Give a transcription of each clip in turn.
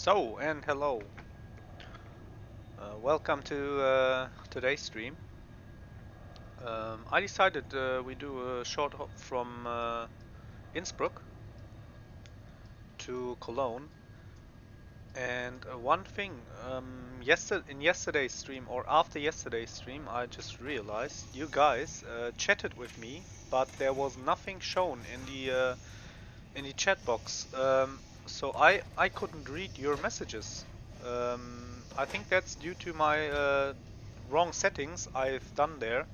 And hello. Welcome to today's stream. I decided we do a short hop from Innsbruck to Cologne. And one thing, in yesterday's stream or after yesterday's stream, I just realized you guys chatted with me, but there was nothing shown in the chat box. So I couldn't read your messages. I think that's due to my wrong settings I've done there.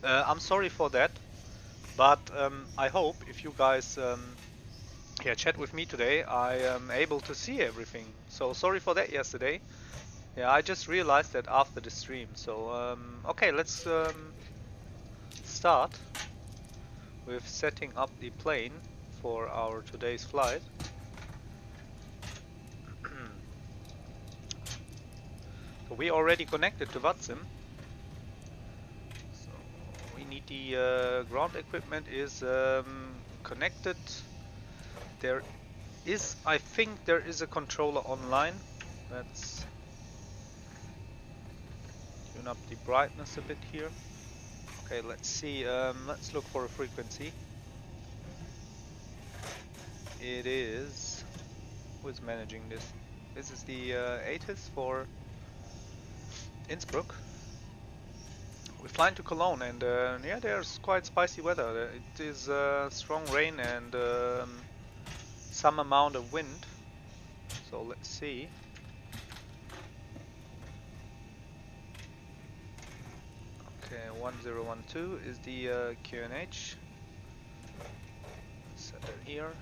I'm sorry for that, but I hope if you guys chat with me today, I am able to see everything. So sorry for that yesterday. Yeah, I just realized that after the stream. So okay, let's start with setting up the plane for our today's flight. So we already connected to Vatsim. So we need the ground equipment is connected. There is, I think there is a controller online. Let's tune up the brightness a bit here. Okay, let's see. Let's look for a frequency. It is. Who is managing this? This is the ATIS for Innsbruck. We're flying to Cologne, and yeah, there's quite spicy weather. It is strong rain and some amount of wind. So let's see. Okay, 1012 is the QNH. Set it here.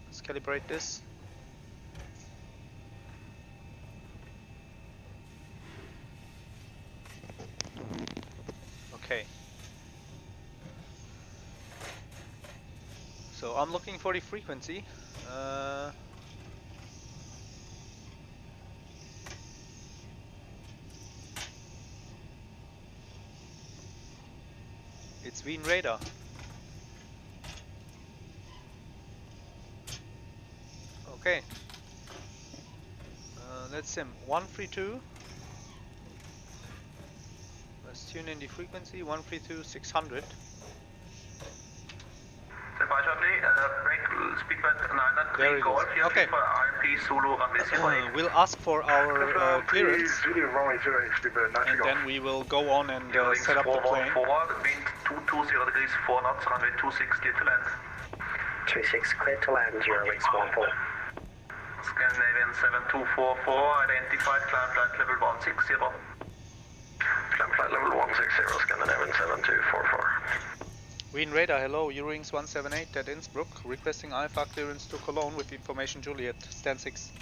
Let's calibrate this. Okay. So I'm looking for the frequency. It's Wien radar. Okay. Let's sim 132. Let's tune in the frequency 132 600. There it is. Okay. We'll ask for our clearance, and then we will go on and set up the plane. 220 degrees 4 knots, runway 26, clear to land. 26, clear to land, 0x14. Scandinavian 7244, identified, climb flight level 160. Climb flight level 160, Scandinavian 7244. Wien radar, hello, Eurowings 178 at Innsbruck, requesting Alpha clearance to Cologne with information Juliet, stand 6.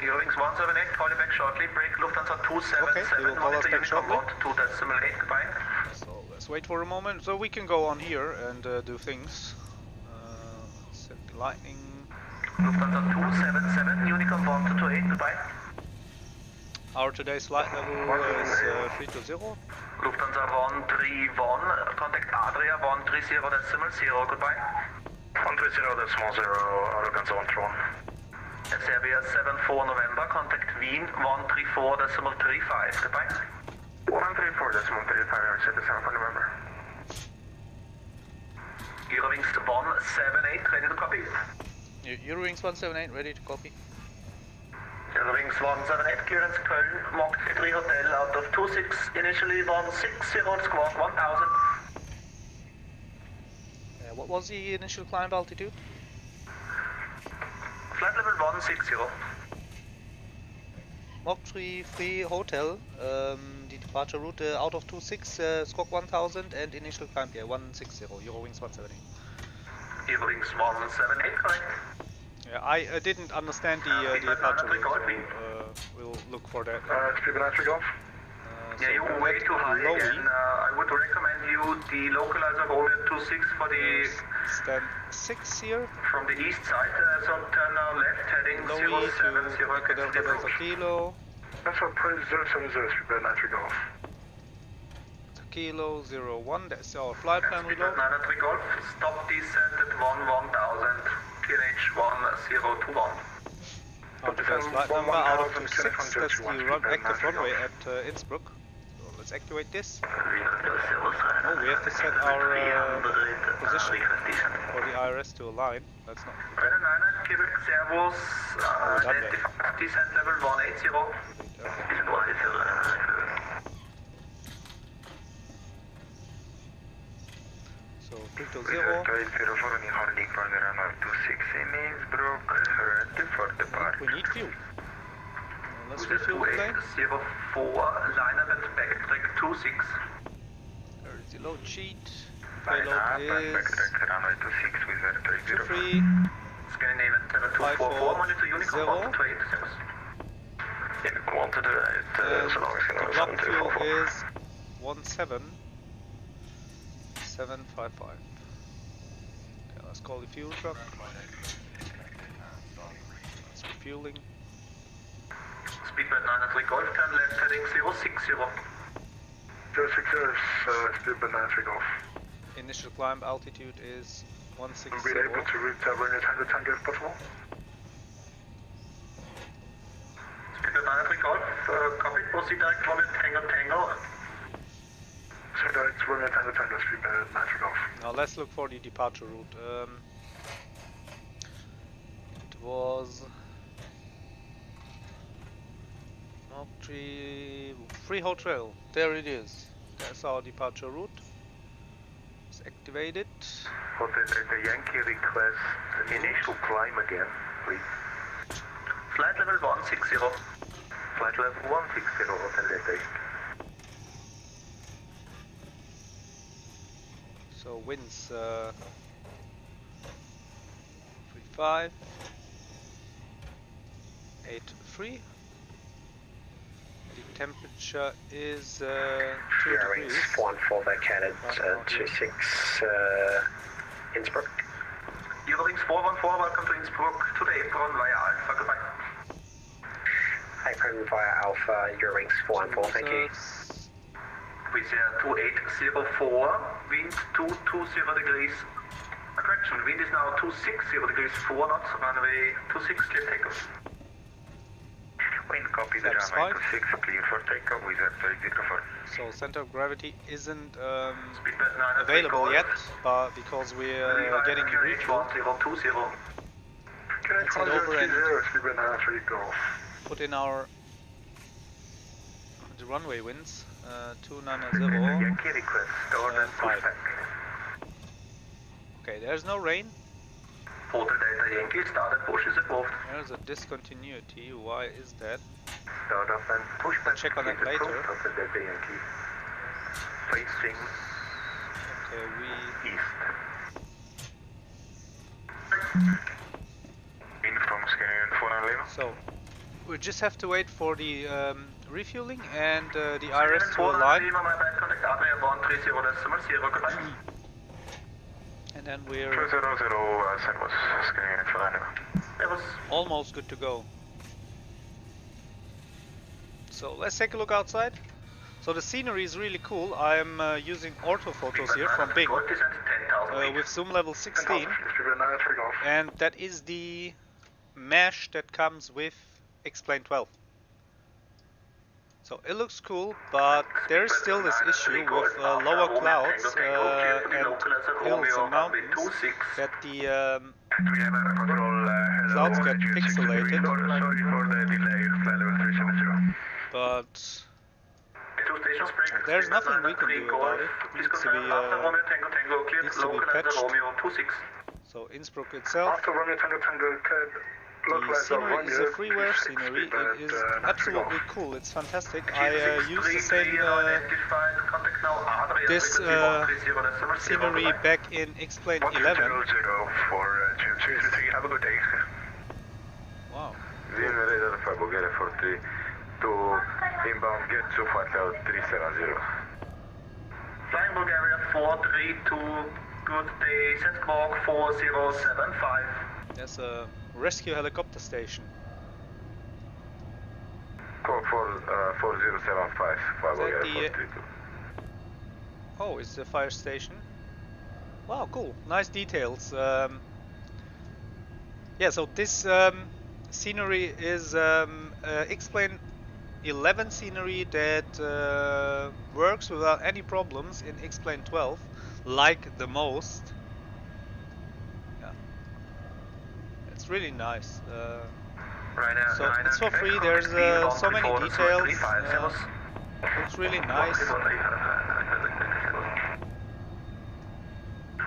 Eurowings 178, call you back shortly, break Lufthansa 277, okay, they will call us back shortly. 2.8, goodbye. So let's wait for a moment, so we can go on here and do things. Set the lightning. Lufthansa 277, Unicorn 1228, goodbye. Our today's flight level is 320. Lufthansa 131, contact Adria 130.0, goodbye. 130.0, Lufthansa 131. Serbia 74 November, contact Wien 134.35, goodbye. 134.35, set the 7 for November. Eurowings 178, ready to copy. Eurowings 178, ready to copy. Eurowings 178, clearance Köln, Mach 3 Hotel out of 26, initially 160, squawk 1000. What was the initial climb altitude? Flight level 160. Mach 3 Hotel, the departure route out of 26, squawk 1000 and initial climb, 160, Eurowings 178. Eurowings 178, correct. Yeah, I didn't understand the departure route, so we'll look for that. XPlane Golf. Yeah, you're way too high LOWI. again. I would recommend you the localizer Romeo 26 for the... Stand 6 here. From the east side, so turn now left, heading LOWI 070, to Delta Delta Kilo. That's what Prince 070, XPlane Golf. Kilo 01, that's our flight plan reload. 93 Golf, stop descent at 1000, QNH 1021. Out of today's flight number, out of 26, that's the active runway at Innsbruck. So let's activate this. Oh, we have to set our position for the IRS to align. That's not. Quebec Servus, descent level 180. So 320. We need fuel. Let's refuel the plane. 04, liner and backtrack 26. There is the load sheet. Payload is 23. Scandinavian 7244, monitor Unicorn 1 to 8. Unicorn 1 to 8, so long as the block fuel is 17755. Okay, let's call the fuel truck. It's refueling. Speedbird 93 Golf, turn left heading 060. 060, Speedbird 93 Golf. Initial climb altitude is 160. We'll be able to route runway Tango Tango if possible. Speedbird 93 Golf, copy, proceed direct runway Tango Tango. So direct runway Tango Tango, Speedbird 93 Golf. Now let's look for the departure route. It was Free Hotel. There it is. That's our departure route. It's activated. Hotel Delta Yankee request initial climb again, please. Flight level 160. Flight level 160, Hotel Delta Yankee. So winds 35, 83. The temperature is 2 degrees. 14 vacated 26 Innsbruck. Eurowings 414, welcome to Innsbruck. Today, apron via Alpha, goodbye. Apron via Alpha, Eurowings 414, thank you. Wizz Air 2804, wind 220 degrees. Correction, wind is now 260 degrees, 4 knots, runway 26, clear takeoff. Wind copy, the runway 26, clear for takeoff, Wizz Air 3004. So center of gravity isn't available yet, but because we're getting the refuel. Let's head over and put in our the runway winds 290 and 5. Okay, there's no rain. Hotel Delta Yankee, started push is involved. There's a discontinuity. Why is that? Start up and push back. Check on that later. Hotel Delta Yankee. Facing okay, east. In from Scandinavian 411. So we just have to wait for the refueling and the IRS to align. And then we're almost good to go. So let's take a look outside. So the scenery is really cool. I'm using orthophotos here from Bing with zoom level 16, and that is the mesh that comes with XPlane 12. So it looks cool, but there is still this issue with lower clouds and hills and mountains that the clouds get pixelated. But there's nothing we can do about it. It needs to be patched. So Innsbruck itself, the scenery is a freeware scenery. It is absolutely cool. It's fantastic. I used the same this scenery back in XPlane 11. Have a good day. Wow. To inbound get to flight level 370. Flying Bulgaria 432, good day, set squawk 4075. There's a rescue helicopter station. Call for 4075, Flight Bulgaria 432. Oh, it's the fire station. Wow, cool. Nice details. Yeah, so this scenery is XPlane 11 scenery that works without any problems in XPlane 12, like the most. Yeah, it's really nice. So it's for free. There's so many details. Looks really nice.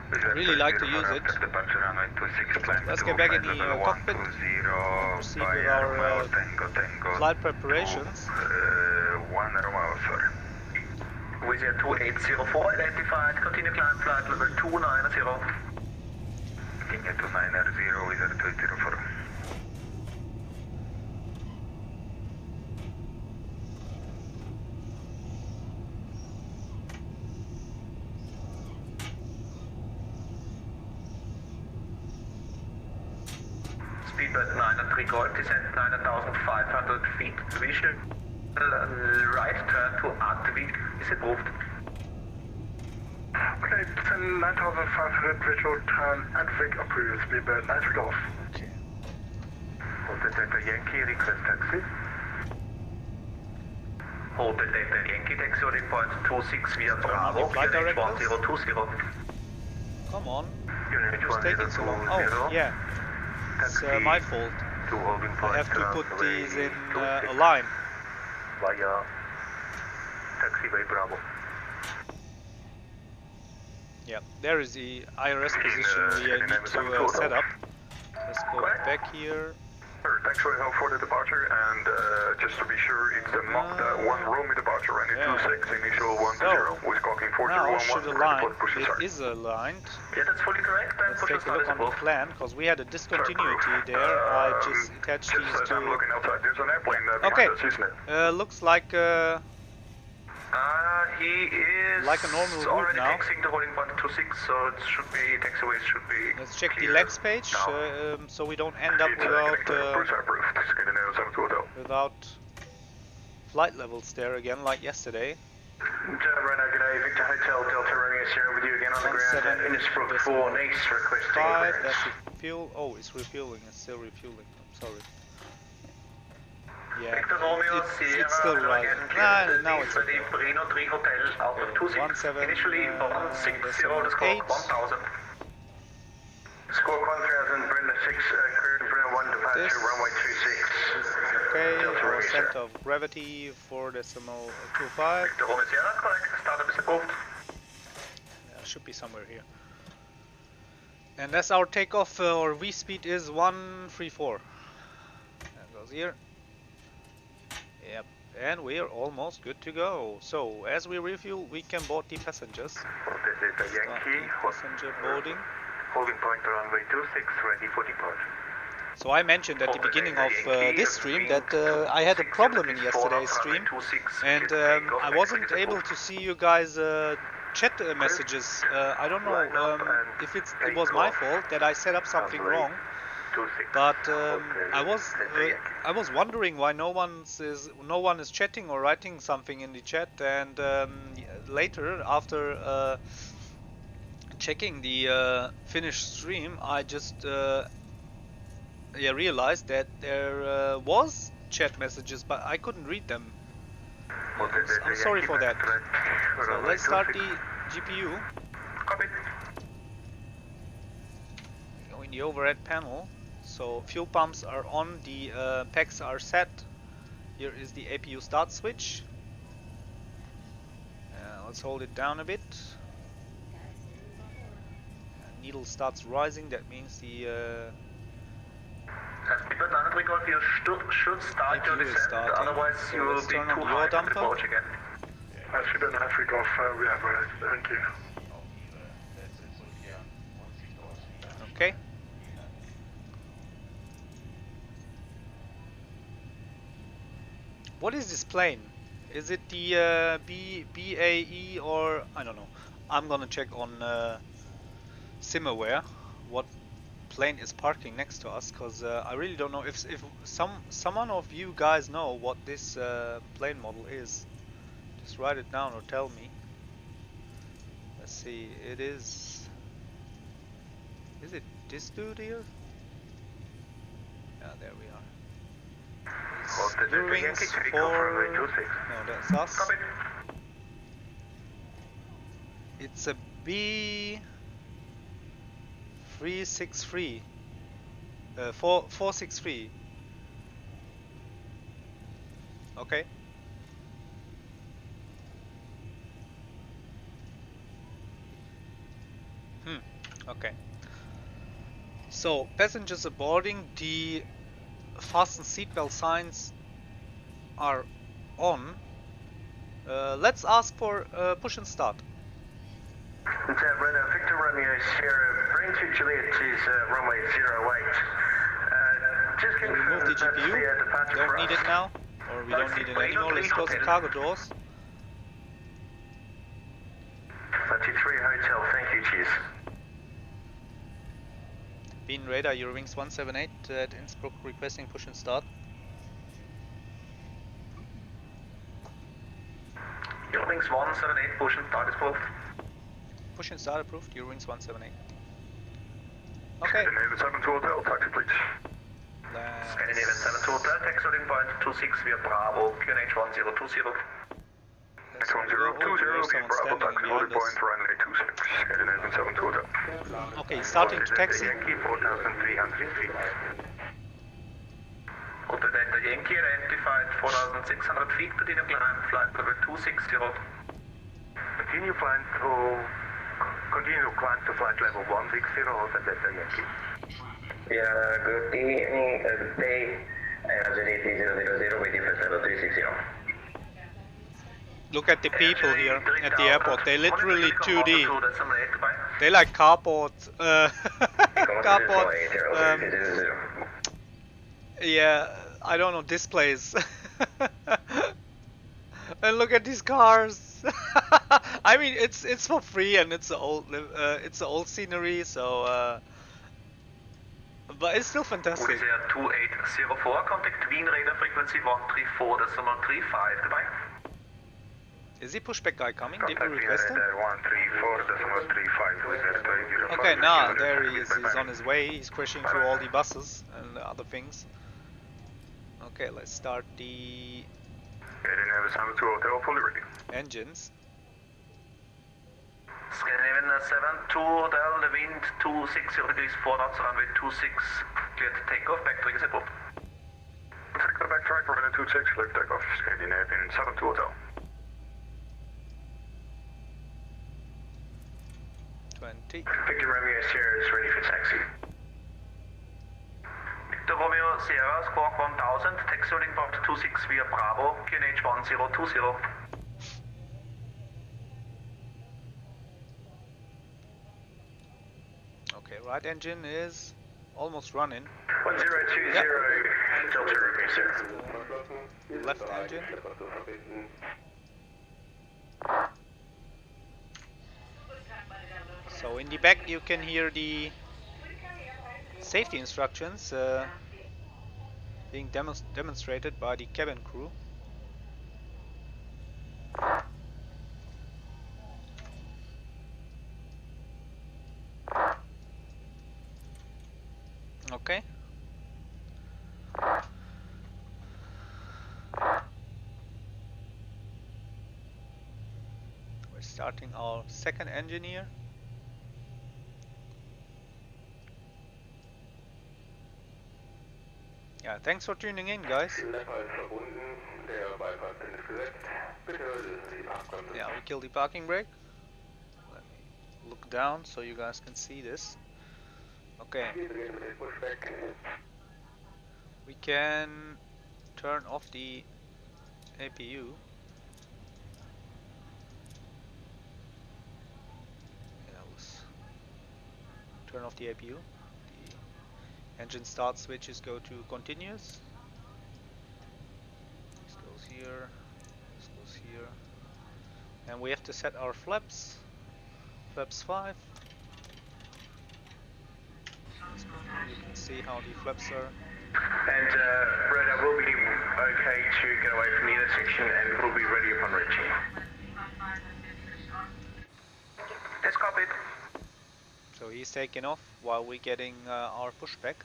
I really like to use it. Let's get back in the cockpit and proceed with our flight preparations. Wizard 2804 identified, continue climb flight level 290. Continue 290, Wizard 2804. Speedbird 9 and 3 quarter, descent 9,500 feet. Visual right turn to Antwig is approved. Okay, descend 9,500 visual turn Antwig approved. Speedbird 9 feet off. Okay. Hold the Delta Yankee, request taxi. Hold the Delta Yankee, taxi holding point 26 via Bravo, flight unit directives. 1020. Come on. Unit Who's taking so long? Oh, yeah. It's my fault. I have to put these in a line. Via taxiway Bravo. Yeah, there is the IRS position we need to set up. Let's go back here. Thanks for your help for the departure, and just to be sure, it's a one Romeo departure, running 26, initial 10, with clocking Now should 4011, align. push It start. is aligned. Yeah, that's fully correct. Let's take a look on the plan, because we had a discontinuity there. I just attached these Just as I'm two. looking outside, there's an airplane Okay. behind us, isn't it? Looks like He is like a normal route already now. taxiing the holding point 26, so it should be, taxiways should be let's check the clear legs page, now. so we don't end up It's connected to without Bruce approved. Scandinavian 720. without flight levels there again, like yesterday. Right, good day, Victor Hotel, Delta Romeo Sierra with you again on the ground at Innisbrook 4, Nice, requesting 5, clearance. that's refuel. Oh, it's refueling. It's still refueling. I'm sorry. Yeah, Victor Romeo Sierra, it's still rising. again, Now it's ready, okay. Brino 3 Hotel, out of 26, 17, initially 160, the score 8. 1000. Score 1000, Brenda 6, cleared Brenda 1, departure, This runway 26. is okay. Our center of gravity 4.25. Victor Romeo Sierra, correct, startup is approved. Yeah, should be somewhere here. And that's our takeoff. Our V speed is 134. That goes here. Yep, and we are almost good to go. So as we refuel, we can board the passengers. This is the Yankee, Passenger boarding. holding point runway 26, ready for departure. So I mentioned at the beginning of this stream that I had a problem in yesterday's stream, and I wasn't able to see you guys chat messages. I don't know if it was my fault that I set up something wrong, but I was wondering why no one is chatting or writing something in the chat, and later after checking the finished stream, I just realized that there was chat messages, but I couldn't read them. I'm sorry for that. So let's start the GPU. Copy. Go in the overhead panel. So fuel pumps are on, the packs are set. Here is the APU start switch. Let's hold it down a bit. Needle starts rising, that means the Speedbird 9 record, you should start your APU is descent, starting. otherwise So you will let's be turn too on the high yaw to dumper. approach again. Speedbird 9 feet off, we have thank you. okay. What is this plane? Is it the BAE or I don't know. I'm gonna check on SimAware what plane is parking next to us, because I really don't know if someone of you guys know what this plane model is. Just write it down or tell me. Let's see. It is. Is it this dude here? Yeah, there we are. Eurowings 4... No, that's us. Copy. It's a B... 363. 463. Okay. Okay. So, passengers are boarding. The fasten seatbelt signs are on. Let's ask for push and start. Radar Victor Romeo Sierra, Green to Juliet is runway 08. Just We'll remove the GPU. Don't need it now, or we don't need it anymore. Let's close the cargo doors. 33 Hotel, thank you, cheers. Bean radar, Eurowings 178 at Innsbruck requesting push and start. Eurowings 178, push and start is approved. Push and start approved, Eurowings 178. Okay. Scandinavian 7 to Hotel, taxi please. Scandinavian 7 to Hotel, taxi loading point 26 via Bravo, QNH 1020. X1020, via Bravo, taxi loading point, runway 26, Scandinavian 7 to Hotel. Okay, starting to taxi. Yankee 4,300 feet. Hotel Delta Yankee identified 4,600 feet, continue climb, flight level 260. Continue climb to flight level 160, Hotel Delta Yankee. Yeah, good evening, good day. ARZ8000 waiting for 7360. Look at the people here at the airport. They're literally 2D. They like cardboard. Cardboard. Yeah, I don't know, displays. And look at these cars. I mean, it's for free and it's old scenery, so. But it's still fantastic. Wizz Air 2804, contact Wien radar frequency 134.35, goodbye. Is the pushback guy coming? Did we request him? 134.35. Okay, now there he is. He's on his way. He's crashing through all the buses and other things. Okay, let's start the engines. Scandinavian 7 to Hotel, the wind 260 degrees 4 knots, runway 26, clear to take off, back to is approved. Sector backtrack, runway 26, clear to take off, Scandinavian 7 to Hotel. 20. Victor Romeo Sierra is ready for taxi. Victor Romeo Sierra, squawk 1000, taxi loading port 26 via Bravo, QNH 1020. Okay, right engine is almost running. 1020, Yep. Delta Romeo Sierra. Left engine. So in the back you can hear the safety instructions being demonstrated by the cabin crew. Okay. We're starting our second engine here. Yeah, thanks for tuning in, guys. Yeah, we killed the parking brake. Let me look down so you guys can see this. Okay. We can turn off the APU. Yeah, let's turn off the APU. The engine start switches go to continuous. This goes here. This goes here. And we have to set our flaps. Flaps 5. You can see how the flaps are. And radar will be okay to get away from the intersection and will be ready upon reaching. That's copied. So he's taking off while we're getting our pushback.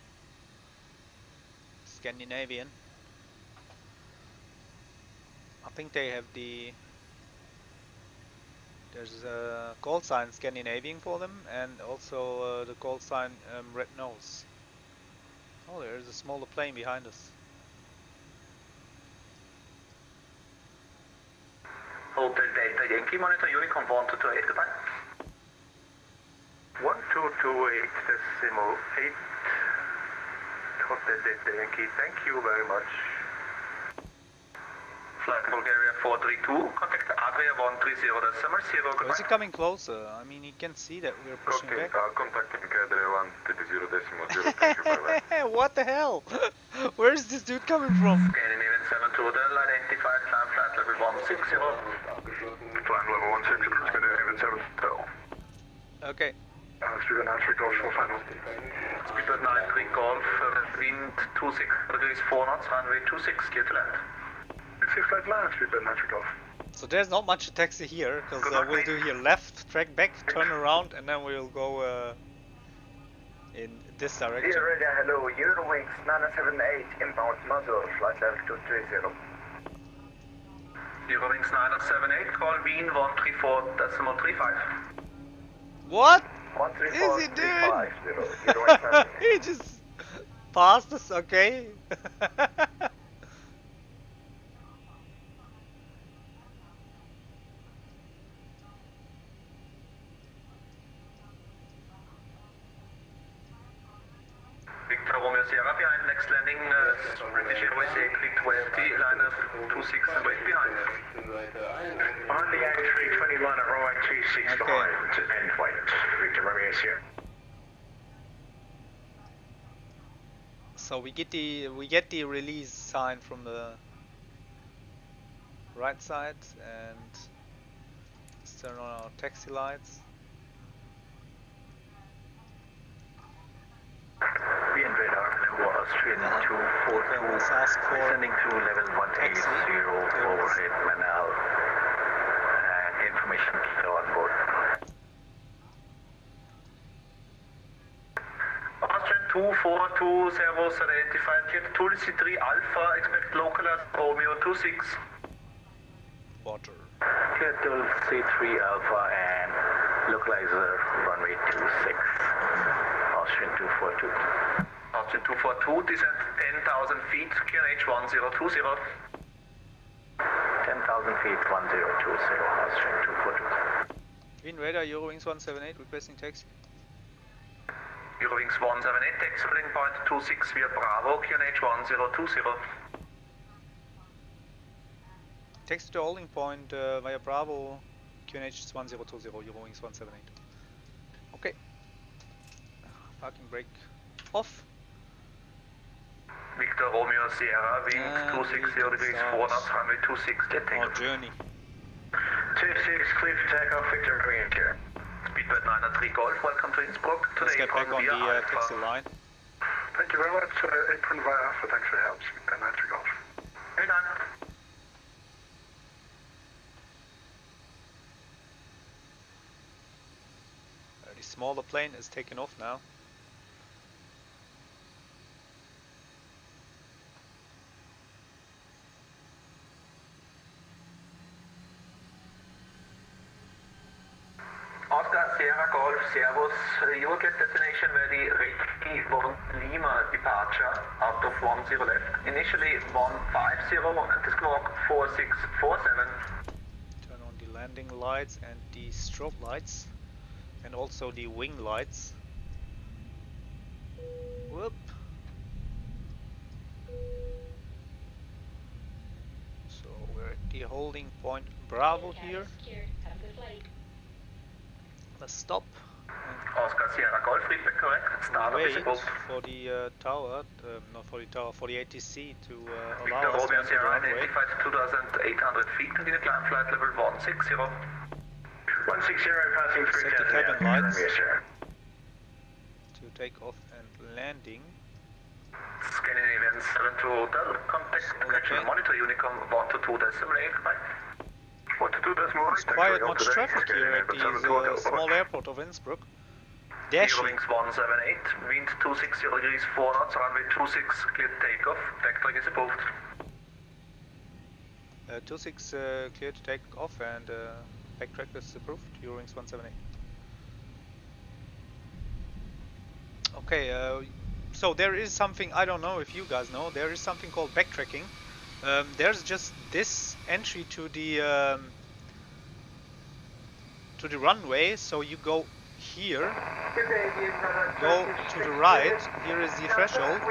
Scandinavian. think they have there's a call sign Scandinavian for them, and also the call sign red nose. Oh, there's a smaller plane behind us. Hotel Delta Yankee, monitor Unicom 1228, goodbye. 1228 decimal 8. Hotel Delta Yankee, thank you very much. Flight Bulgaria 432, contact Adria 130.0, goodbye. Is he coming closer? I mean, he can see that we're pushing back. Contacting Adria 130.0, thank you very much. What the hell? Where is this dude coming from? Scandinavian 72 Hotel, identified, climb flight level 160. Climb level 160, Scandinavian 7 Hotel. Okay. Speedbird 93 Golf, full final. Speedbird 93 Golf, wind 26 degrees 4 knots, runway 26, clear to land. 65 land, Speedbird 93 Golf. So there's not much to taxi here, because we'll do here left, track back, turn around, and then we'll go in this direction. Dear Radio, hello, Eurowings 978 inbound Mazur, flight level 230. Eurowings 978, call Wien 134.35. What 134, is he doing? 350, Eurowings 978. He just passed us, okay. Victor Romeo Sierra behind, next landing, British Airways A320, liner 26 and wait behind. On the A321 at runway 265 to end wait, Victor Romeo Sierra. So we get the release sign from the right side, and let's turn on our taxi lights. Wind radar was Sweden 242, let's ask for descending to level 180 overhead Manal, and information still on board. Austrian 242, servos identified, jet Tulsi 3 Alpha, expect localized Romeo 26. water. Jet Tulsi 3 Alpha and localizer runway 26. Austrian 242. Austrian 242, descent 10,000 feet, QNH 1020. 10,000 feet, 1020, Austrian 242. Wind radar, Eurowings 178, requesting taxi. Eurowings 178, taxi plane point 26 via Bravo, QNH 1020. Taxi to holding point via Bravo, QNH 1020, Eurowings 178. Okay. Parking brake off. Victor Romeo Sierra, wind 260 degrees 4 knots, runway 26, jet Our takeoff. journey. 26, clear for takeoff, Victor Romeo Sierra. Speedbird 903 Golf, welcome to Innsbruck. Let's Today get back on via the Alpha. taxi line. Thank you very much. Apron via Alpha, thanks for your help. Speedbird 93 Golf. Anytime. The smaller plane is taking off now. Oscar Sierra Golf, Servus. You will get destination where the Reiki 1 Lima departure out of 10 left. Initially 150 at the squawk 4647. Turn on the landing lights and the strobe lights, and also the wing lights. Whoop. So we're at the holding point Bravo here. Let's stop Oscar Sierra Golf, feedback correct. Start and wait visible. for the tower, not for the tower, for the ATC to Victor allow us to Romeo enter the Sierra runway. identified 2,800 feet, continue climb flight level 160. 160 passing through Set the Tanzania, cabin Victor lights. Romeo Sierra. To take off and landing. Scandinavian 72 Hotel, contact connection okay. monitor Unicom 122.8, bye. 122.8. It's quite much traffic here at the small airport of Innsbruck. Dashing. Eurowings 178, wind 260 degrees 4 knots, runway 26, clear takeoff, vectoring is approved. 26 clear to take off, and backtrack is approved. Eurowings 178. Okay, so there is something, I don't know if you guys know, there is something called backtracking. There's just this entry to the runway, so you go here, go to the right, here is the threshold,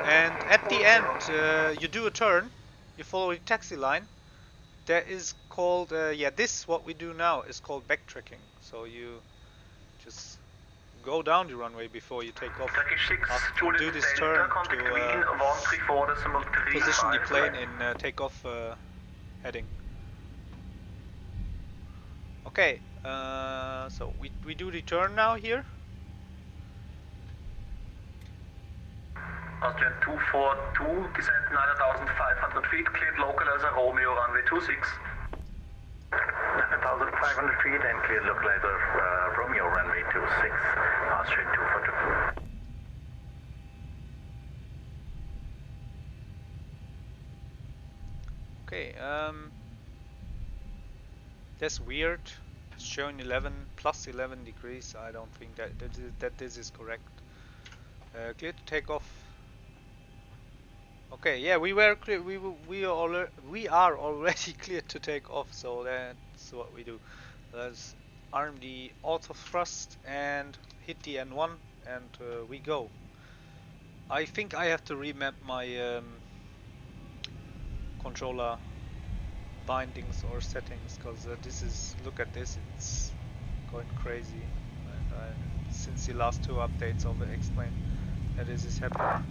and at the end you do a turn, you follow the taxi line. That is called, yeah, this what we do now is called backtracking. So you just go down the runway before you take off. After you do this turn to position the plane in takeoff heading. Okay, so we do the turn now here. Austrian 242, descent 9,500 feet, cleared local as a Romeo runway 26. 9,500 feet and cleared local as a Romeo runway 26, Austrian 242. Okay, that's weird. It's showing 11 plus 11 degrees. I don't think that this is correct. Clear to take off. Okay, yeah, we are already cleared to take off, so that's what we do. Let's arm the auto thrust and hit the N1, and we go. I think I have to remap my controller bindings or settings, because this is, look at this, it's going crazy. Since the last two updates of the XPlane, that this is happening.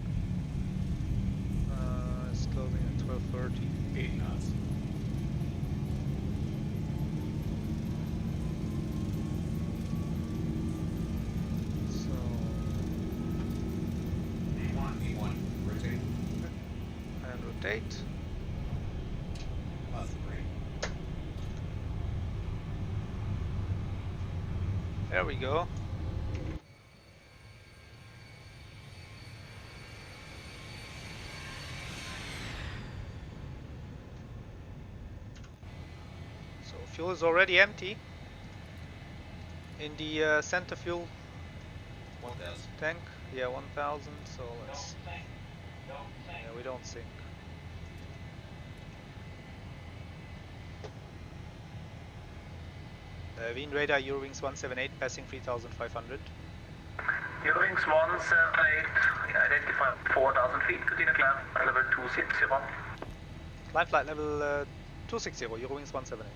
It's closing at 12:30. 80 knots. So E1, rotate. and rotate. Plus the brake. There we go. So fuel is already empty in the center fuel 1,000. tank. Yeah, 1,000. So let's. Yeah, we don't sink. Wind radar Eurowings 178 passing 3,500. Eurowings 178, identified 4,000 feet, continue climb level 260. Climb flight level 260, Eurowings 178.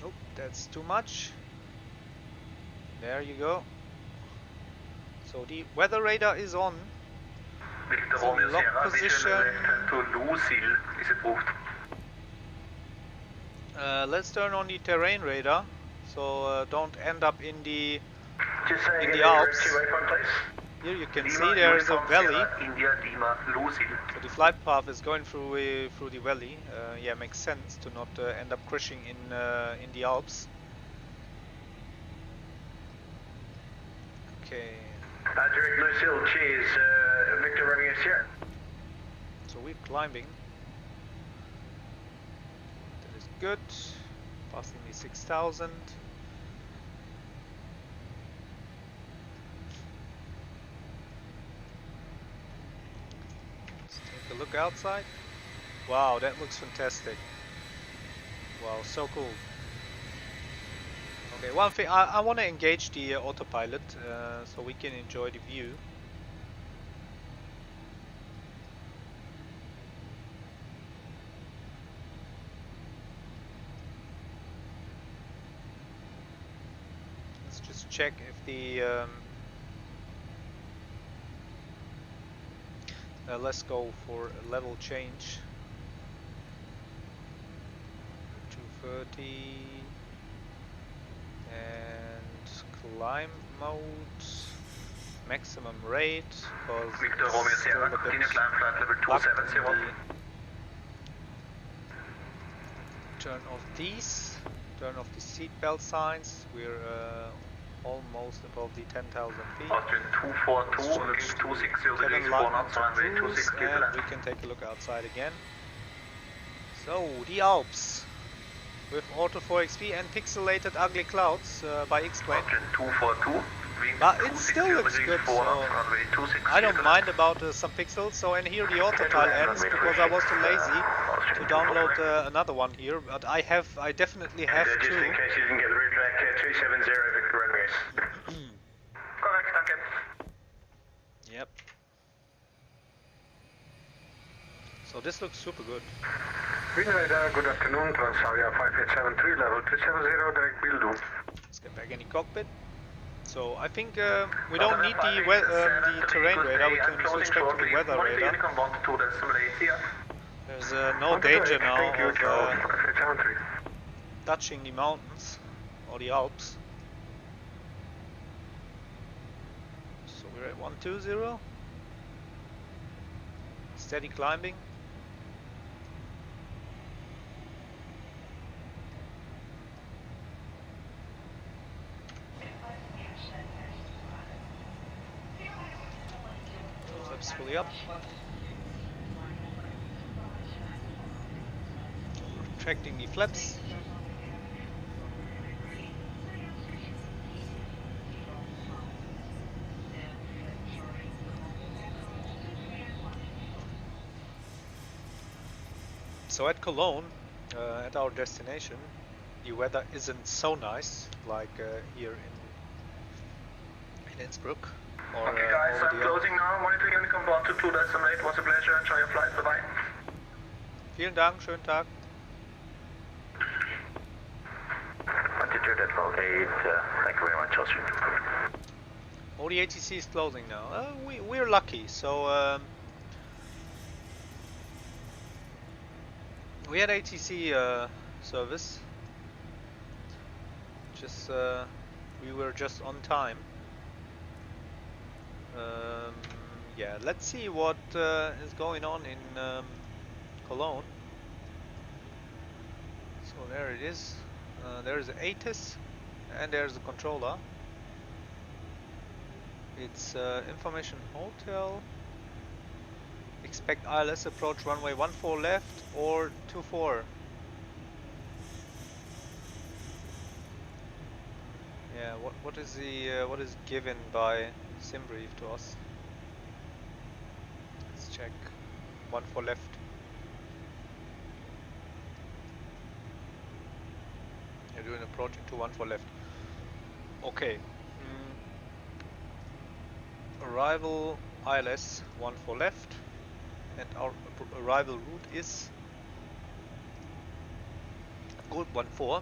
Oh, that's too much. There you go. So the weather radar is on. Victor So Romeo lock Sierra, position. visual left hand to Lucille is approved. Let's turn on the terrain radar, so don't end up in the Just saying the Alps. waypoint, please. Here you can Lima, see there is a Uniform valley. Sierra, India, Lima, Lucille. So the flight path is going through the valley. Yeah, makes sense to not end up crashing in the Alps. Okay, Direct Lucille, cheers, Victor Romeo Sierra. so we're climbing. That is good. Passing the 6,000. Let's take a look outside. Wow, that looks fantastic. Wow, so cool. Okay, one thing, I want to engage the autopilot so we can enjoy the view. Let's just check if the let's go for a level change. 230 and climb mode, maximum rate, because Victor Romeo Sierra, continue climb flight level 270. Turn off these, turn off the seatbelt signs. We're almost above the 10,000 feet. Austrian 242, wind 260 degrees, 4 knots, runway 26, clear to And land. we can take a look outside again. So, the Alps with Auto 4XP and pixelated ugly clouds by XPlane. Austrian 242, wind But it 260 still looks degrees, good, 4 so knots, runway 26, I clear don't to mind land. about some pixels. So, and here the auto tile ends because I was too lazy to download another one here. But I definitely have Just to. in case you didn't get the route track, 270 Victor Romeo. Correct, danke. Yep. So this looks super good. Wind radar, good afternoon, Transavia 5873, level 270, direct Bildu. Let's get back in the cockpit. So I think we don't need the terrain radar, we can switch back to the weather radar. There's no danger now of touching the mountains or the Alps. So we're at 120. Steady climbing. Flaps fully up. Retracting the flaps. So at Cologne, at our destination, the weather isn't so nice like here in Innsbruck. Or, Okay guys, over I'm the closing now. Monitoring Unicom 122.8. Was a pleasure. Enjoy your flight. Bye bye. Vielen Dank, schönen Tag. Altitude at level 8. Thank you very much, Austrian. Oh, the ATC is closing now. We're lucky. So we had ATC service. Just we were just on time. Yeah, let's see what is going on in Cologne. So there it is. There's the ATIS and there's the controller. It's information hotel. Expect ILS approach runway 14 left or 24. Yeah, what is the what is given by SimBrief to us? Let's check. 14 left. You're doing approaching to 14 left. Okay. Arrival ILS 14 left, and our arrival route is Group 14.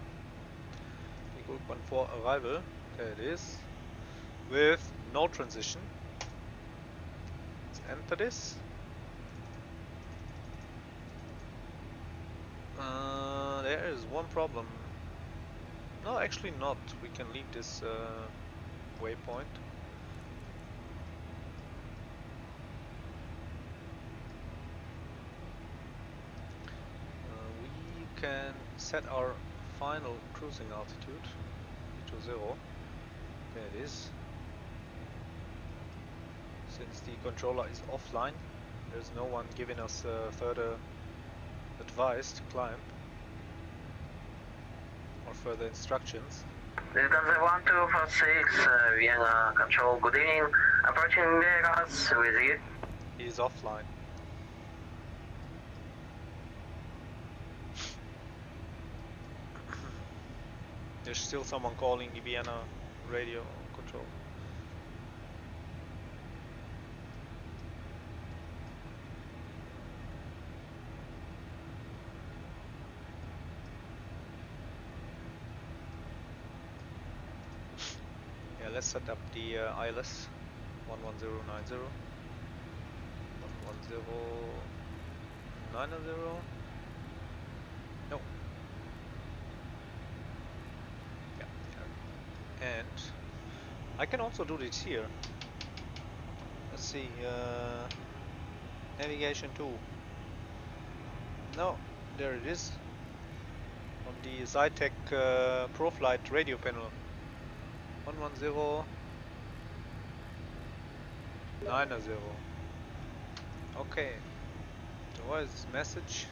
The Group 14 arrival, there it is, with no transition. Let's enter this. There is one problem. No, actually not. We can leave this waypoint. We can set our final cruising altitude to 0. There it is. Since the controller is offline, there's no one giving us further advice to climb or further instructions. This is 1246, Vienna Control, good evening. Approaching Vegas with you. He is offline. There's still someone calling the Vienna radio control. Yeah, let's set up the ILS 11090. 11090. No. And I can also do this here. Let's see, navigation 2. No, there it is. On the Zytec ProFlight radio panel. 110 90. Okay. So what is this message?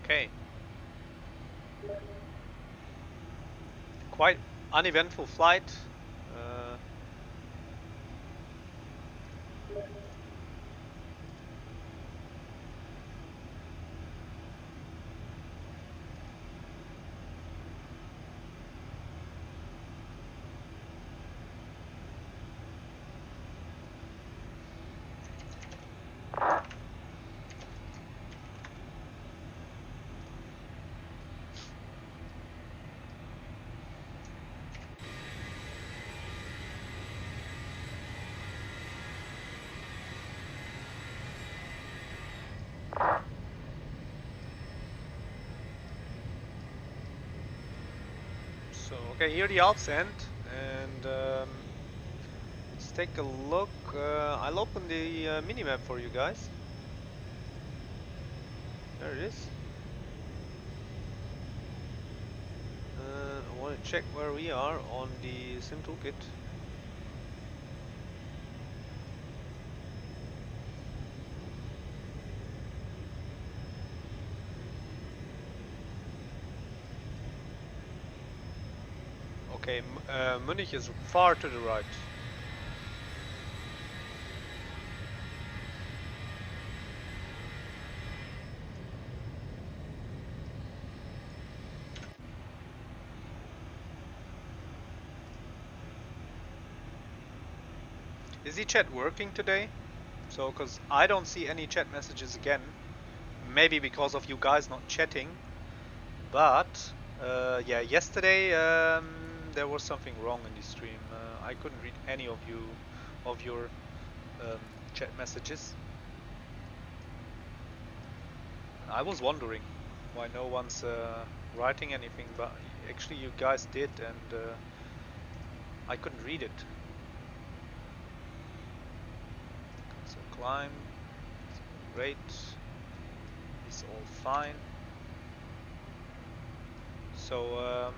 Okay. Quite uneventful flight. Uh, so okay, here the Alps end, and let's take a look. I'll open the minimap for you guys. There it is. I want to check where we are on the sim toolkit. Okay, Munich is far to the right. Is the chat working today? So, because I don't see any chat messages again. Maybe because of you guys not chatting. But, yeah, yesterday there was something wrong in the stream. I couldn't read any of your chat messages. I was wondering why no one's writing anything, but actually you guys did, and I couldn't read it. So climb, great, it's all fine. So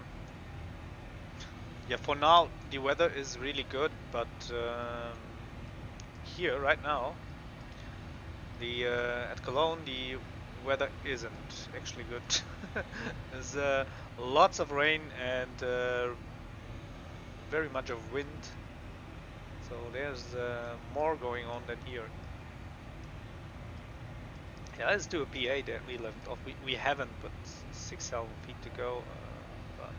yeah, for now the weather is really good, but here right now, the at Cologne the weather isn't actually good. There's lots of rain and very much of wind, so there's more going on than here. Yeah, let's do a PA that we left off. We haven't, but 6,000 feet to go. But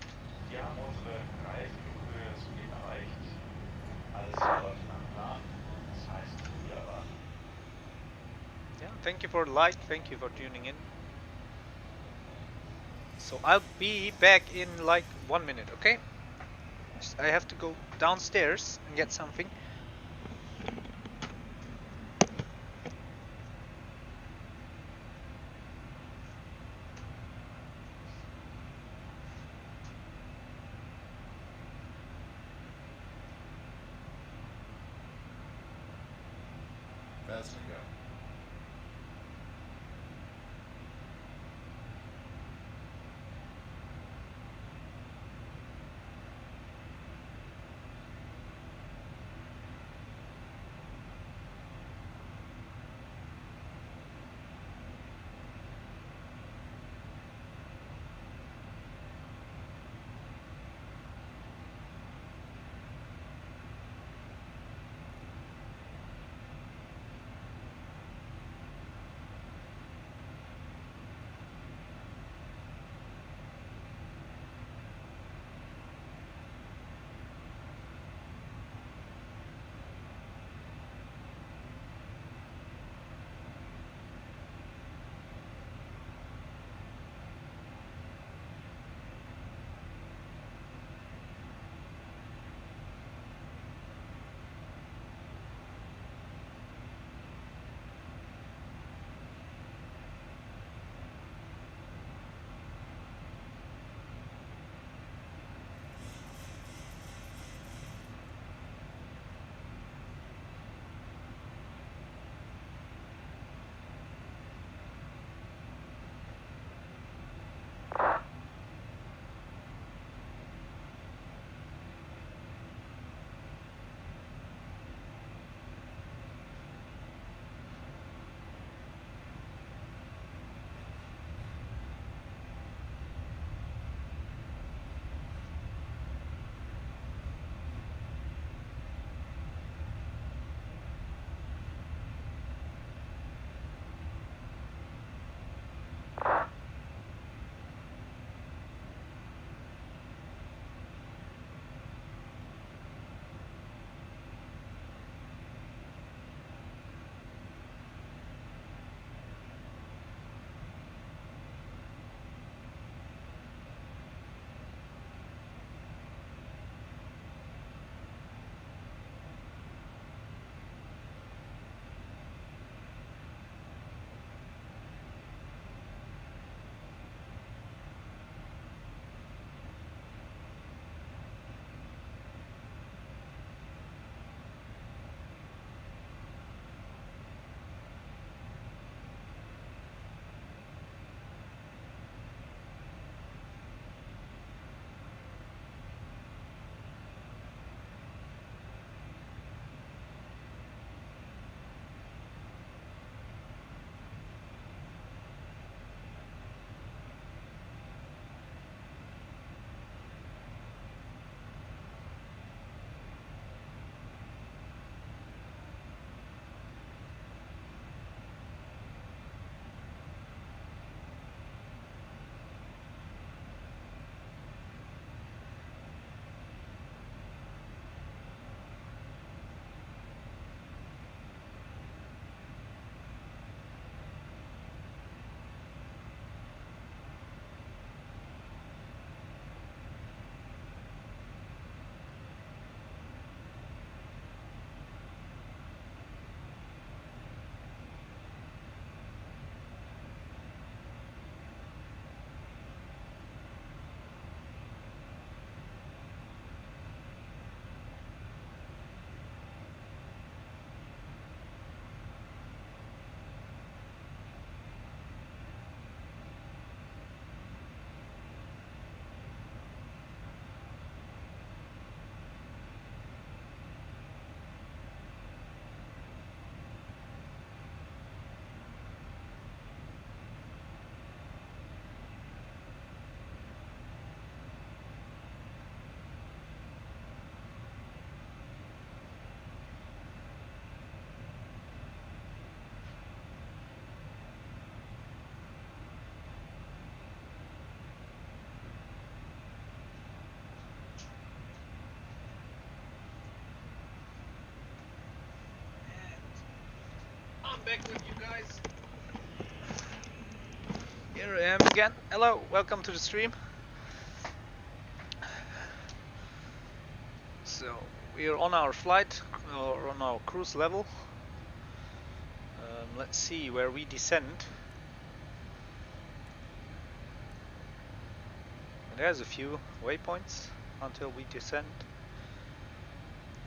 Wir haben unsere Reifenhöhe soeben erreicht. Alles läuft nach Plan. Das heißt, wir erwarten. yeah, thank you for the like. Thank you for tuning in. So I'll be back in like 1 minute, okay? I have to go downstairs and get something. Fasten go. I'm back with you guys. Here I am again. Hello, welcome to the stream. So we are on our flight, or on our cruise level. Let's see where we descend. And there's a few waypoints until we descend.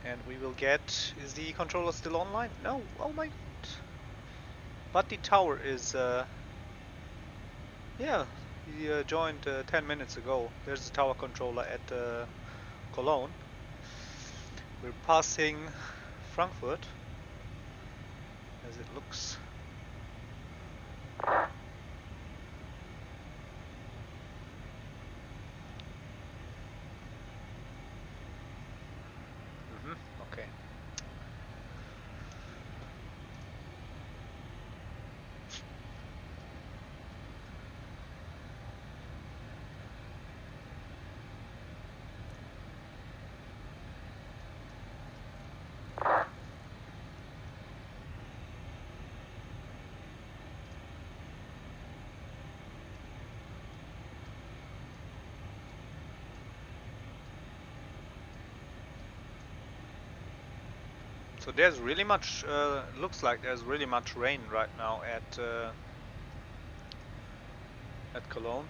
And we will get... Is the controller still online? No, oh my god. But the tower is... yeah, he joined 10 minutes ago. There's the tower controller at Cologne. We're passing Frankfurt, as it looks. Okay. So there's really much, looks like there's really much rain right now at Cologne.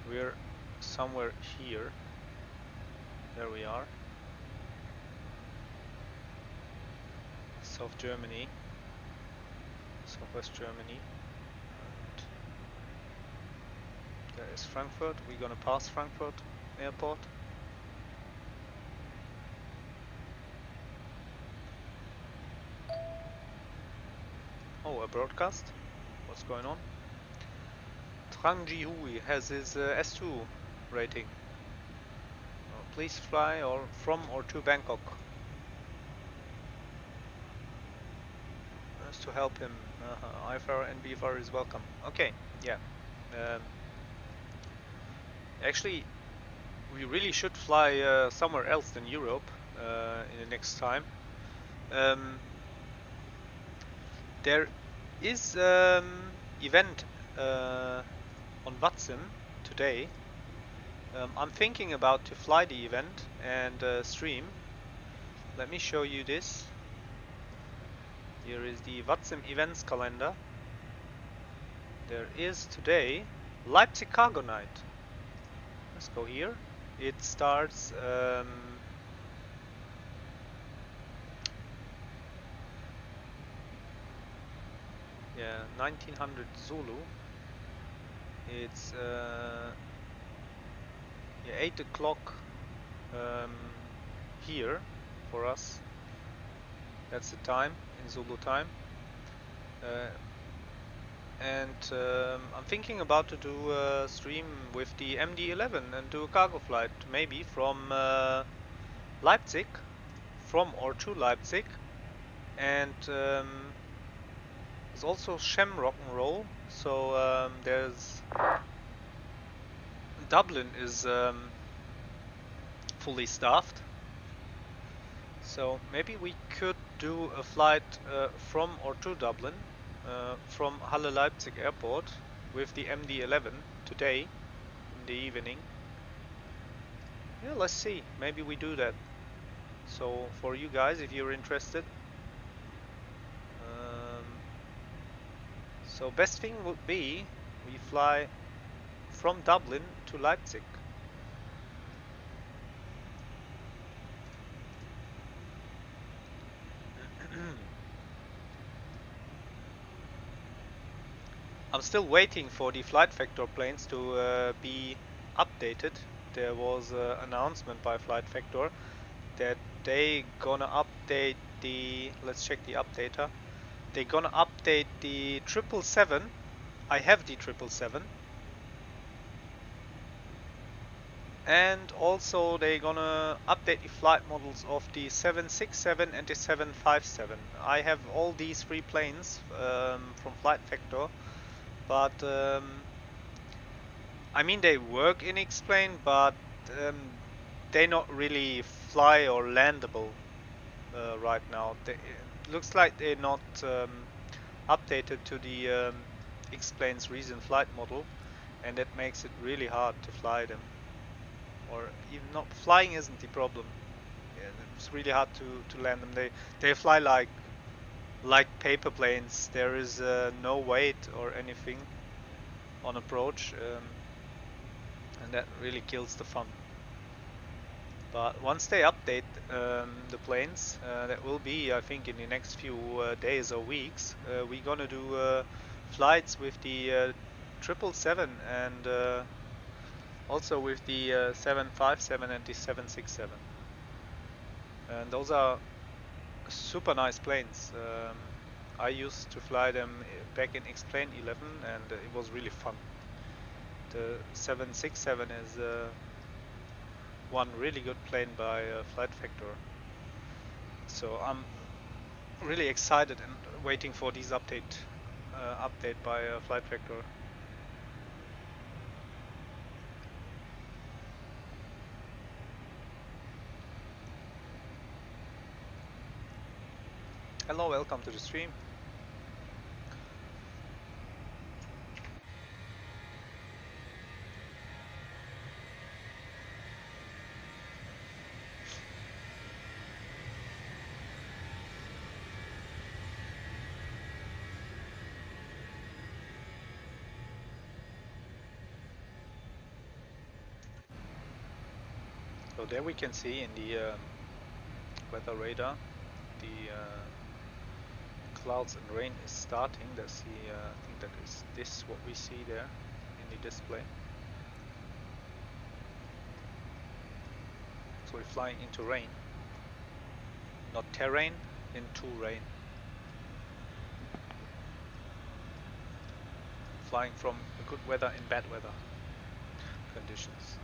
We're somewhere here. There we are. South Germany. Southwest Germany. And there is Frankfurt. We're gonna pass Frankfurt airport. Oh, a broadcast? What's going on? Trang Ji Hui has his S2 rating. Please fly from or to Bangkok. That's to help him. IFR and BFR is welcome. Okay, yeah. Actually, we really should fly somewhere else than Europe in the next time. There is event on Vatsim today. I'm thinking about to fly the event and stream. Let me show you this. Here is the Vatsim events calendar. There is today Leipzig Cargo Night. Let's go here. It starts yeah, 1900 Zulu. It's yeah, 8 o'clock here for us. That's the time in Zulu time. I'm thinking about to do a stream with the MD-11 and do a cargo flight, maybe from Leipzig, from or to Leipzig, and there's also Shem Rock'n'Roll. So there's Dublin is fully staffed. So maybe we could do a flight from or to Dublin from Halle Leipzig Airport with the MD-11 today in the evening. Yeah, let's see. Maybe we do that. So for you guys, if you're interested. So best thing would be we fly from Dublin to Leipzig. I'm still waiting for the flight factor planes to be updated. There was an announcement by Flight Factor that they gonna update the, let's check the updater. They're gonna update the 777. I have the 777. And also they're gonna update the flight models of the 767 and the 757. I have all these three planes from Flight Factor. But I mean, they work in XPlane, but they're not really fly or landable right now. looks like they're not updated to the XPlane's recent flight model, and that makes it really hard to fly them. Or even not flying isn't the problem. Yeah, it's really hard to land them. They fly like paper planes. There is no weight or anything on approach, and that really kills the fun. But once they update the planes, that will be, I think, in the next few days or weeks, we're gonna do flights with the 777 and also with the 757 and the 767. And those are super nice planes. I used to fly them back in XPlane 11, and it was really fun. The 767 is one really good plane by Flight Factor. So I'm really excited and waiting for this update by Flight Factor. Hello, welcome to the stream. So there we can see in the weather radar the clouds and rain is starting. That's the I think that is this what we see there in the display. So we're flying into rain, not terrain, into rain. Flying from good weather in bad weather conditions.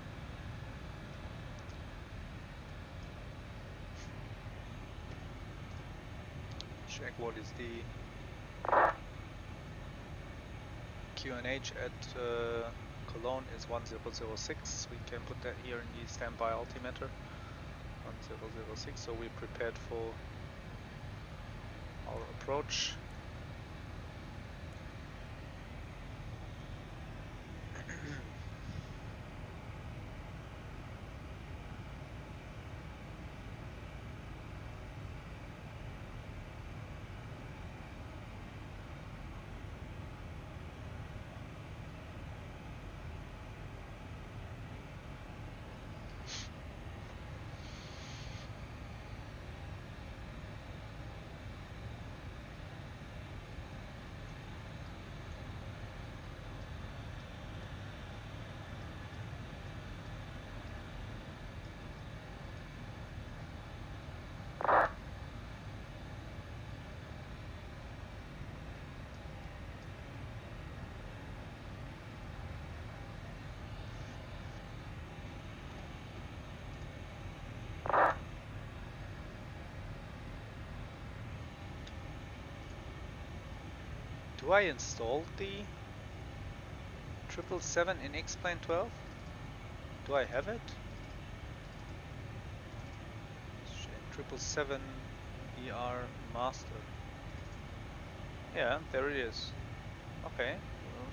Check what is the QNH at Cologne is 1006. We can put that here in the standby altimeter. 1006. So we're prepared for our approach. Do I install the 777 in XPlane 12? Do I have it? 777 ER master. Yeah, there it is. Okay,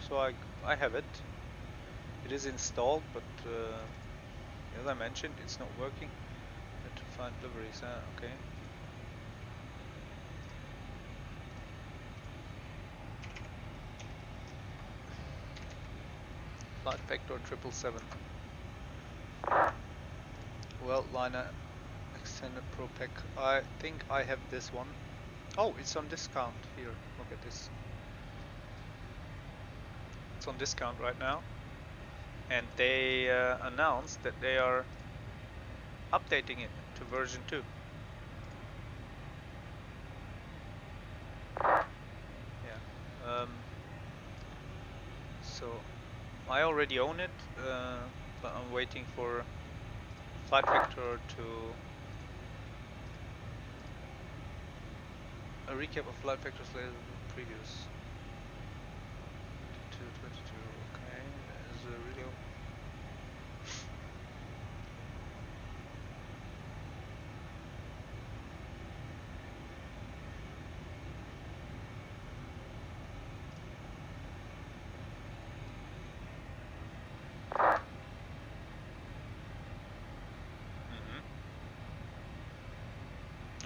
so I have it. It is installed, but as I mentioned, it's not working. Had to find deliveries. Okay. Flight Factor 777. Well, liner extended Pro Pack. I think I have this one. Oh, it's on discount here. Look at this. It's on discount right now. And they announced that they are updating it to version 2. Yeah. So I already own it, but I'm waiting for Flight Factor to a recap of Flight Factor's latest previews. 22, okay, there's a video.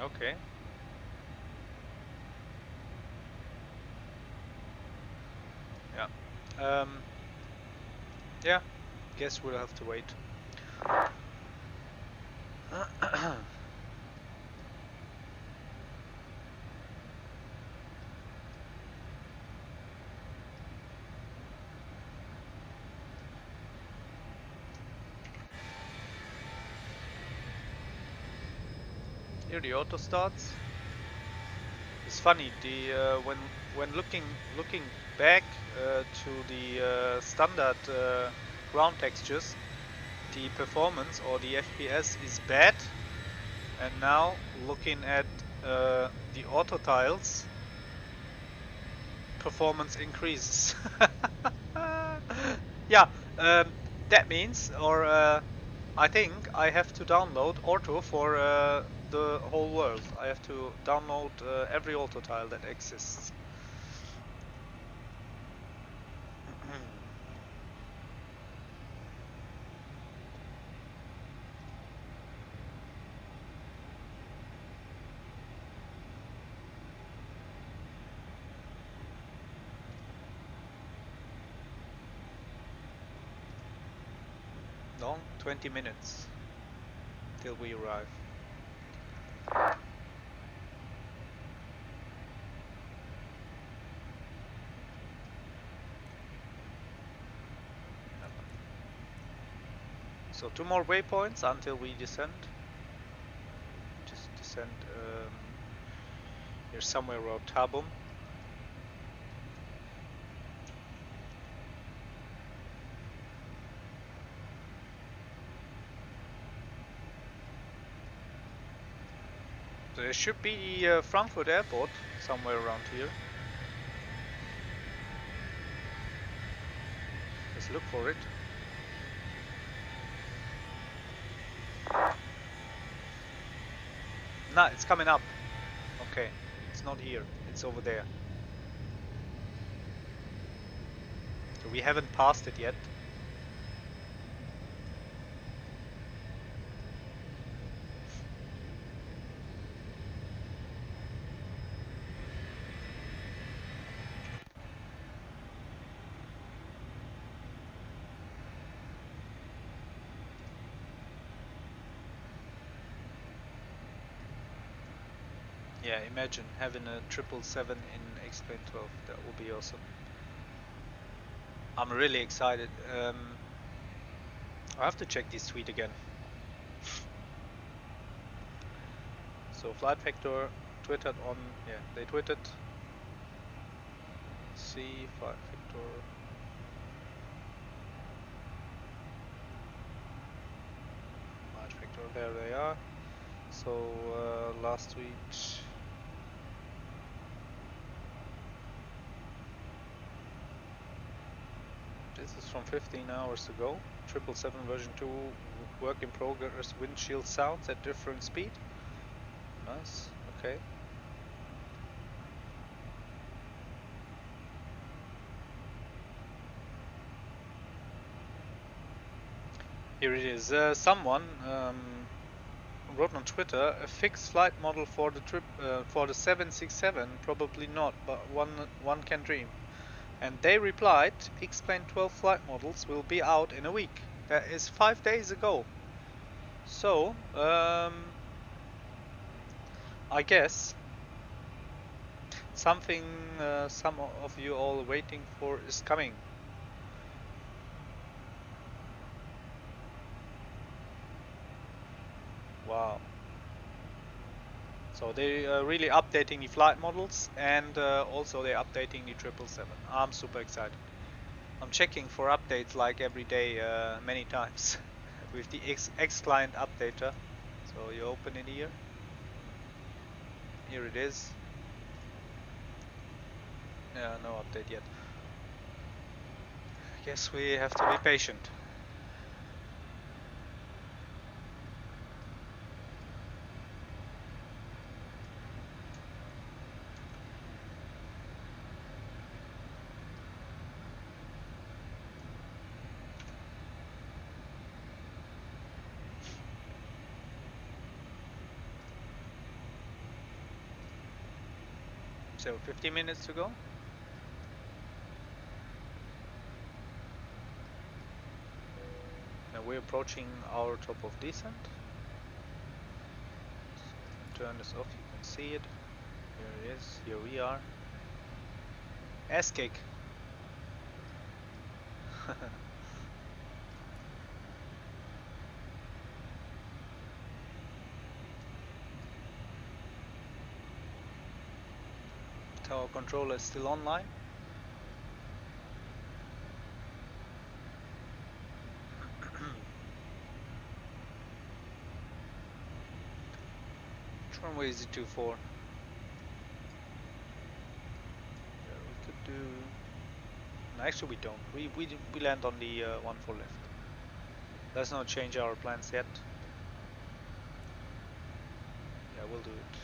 Okay. Yeah. Yeah. Guess we'll have to wait. Here the auto starts. It's funny, the when looking back to the standard ground textures, the performance or the FPS is bad, and now looking at the auto tiles, performance increases. Yeah, that means, or I think I have to download auto for the whole world. I have to download every auto tile that exists. Long 20 minutes till we arrive. So 2 more waypoints until we descend. Just descend here somewhere around Tabum. There should be Frankfurt Airport somewhere around here. Let's look for it. Nah, it's coming up. Okay, it's not here. It's over there. So we haven't passed it yet. Yeah, imagine having a 777 in XPlane 12. That would be awesome. I'm really excited. I have to check this tweet again. So Flight Factor tweeted on, yeah, they tweeted. See Flight Factor. Flight Factor, there they are. So last tweet. This is from 15 hours ago. 777 version 2 work in progress. Windshield sounds at different speed. Nice. Okay. Here it is. Someone wrote on Twitter a fixed flight model for the for the 767. Probably not, but one can dream. And they replied, XPlane 12 flight models will be out in a week. That is 5 days ago. So, I guess something some of you all waiting for is coming. Wow. So they are really updating the flight models, and also they're updating the 777. I'm super excited. I'm checking for updates like every day, many times, with the XClient updater. So you open it here. Here it is. Yeah, no update yet. Guess we have to be patient. So 15 minutes to go. Now we're approaching our top of descent. Turn this off, you can see it. Here it is, here we are. Ass kick. Tower controller is still online. Runway Z24. Yeah, we could do. No, actually, we don't. We land on the 1-4 left. Let's not change our plans yet. Yeah, we'll do it.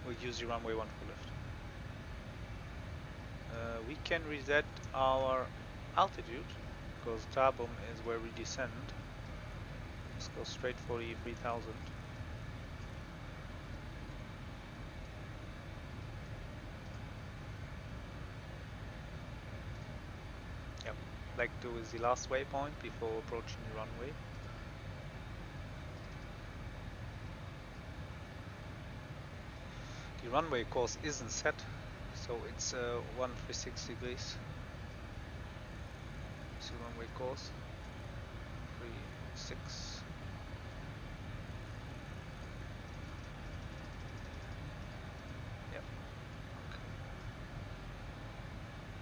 We'll use the runway 1-4 left. We can reset our altitude because Tabum is where we descend. Let's go straight for the 3000. Yep, like to is the last waypoint before approaching the runway. The runway course isn't set, so it's 136 degrees. So runway course 36. Yep. Okay.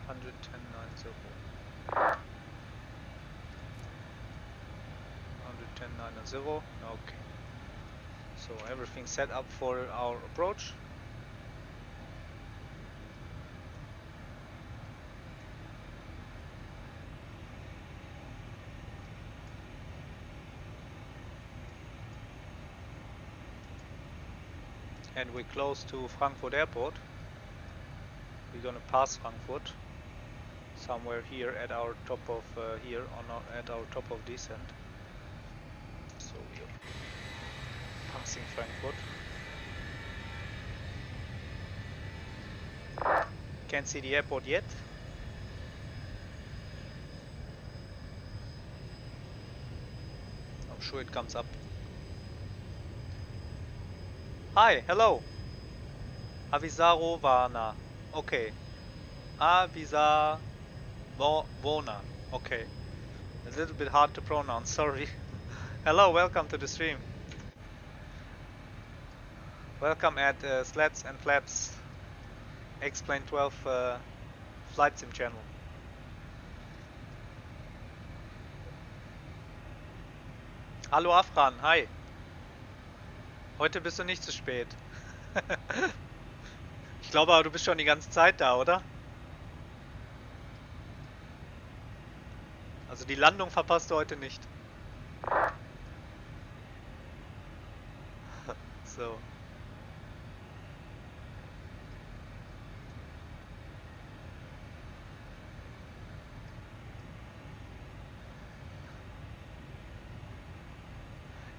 110.90. 110.90. Okay. So everything's set up for our approach. And we're close to Frankfurt Airport. We're gonna pass Frankfurt somewhere here at our top of at our top of descent. So we're passing Frankfurt. Can't see the airport yet. I'm sure it comes up. Hi, hello. Avisarovana. Okay. Avisavona. Okay. A little bit hard to pronounce, sorry. Hello, welcome to the stream. Welcome at Slats and Flaps XPlane 12 Flight Sim channel. Hallo Afran, hi. Heute bist du nicht zu spät. Ich glaube aber, du bist schon die ganze Zeit da, oder? Also die Landung verpasst du heute nicht. So.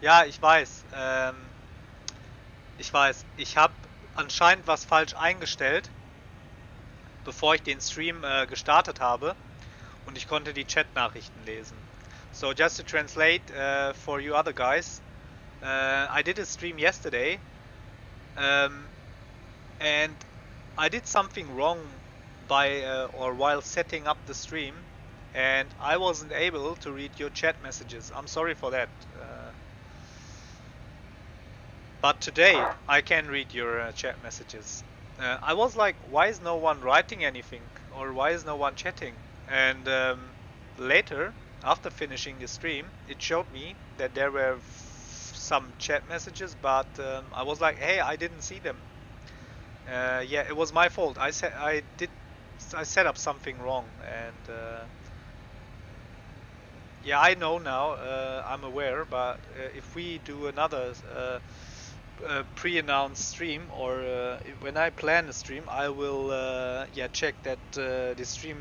Ja, ich weiß. Ich habe anscheinend was falsch eingestellt, bevor ich den Stream gestartet habe. Und ich konnte die Chat-Nachrichten lesen. So just to translate for you other guys, I did a stream yesterday, and I did something wrong by or while setting up the stream, and I wasn't able to read your chat messages. I'm sorry for that. But today I can read your chat messages. I was like, why is no one writing anything, or why is no one chatting? And later, after finishing the stream, it showed me that there were some chat messages, but I was like, hey, I didn't see them. Yeah, it was my fault. I set up something wrong, and yeah, I know now. I'm aware, but if we do another pre-announced stream, or when I plan a stream, I will yeah, check that the stream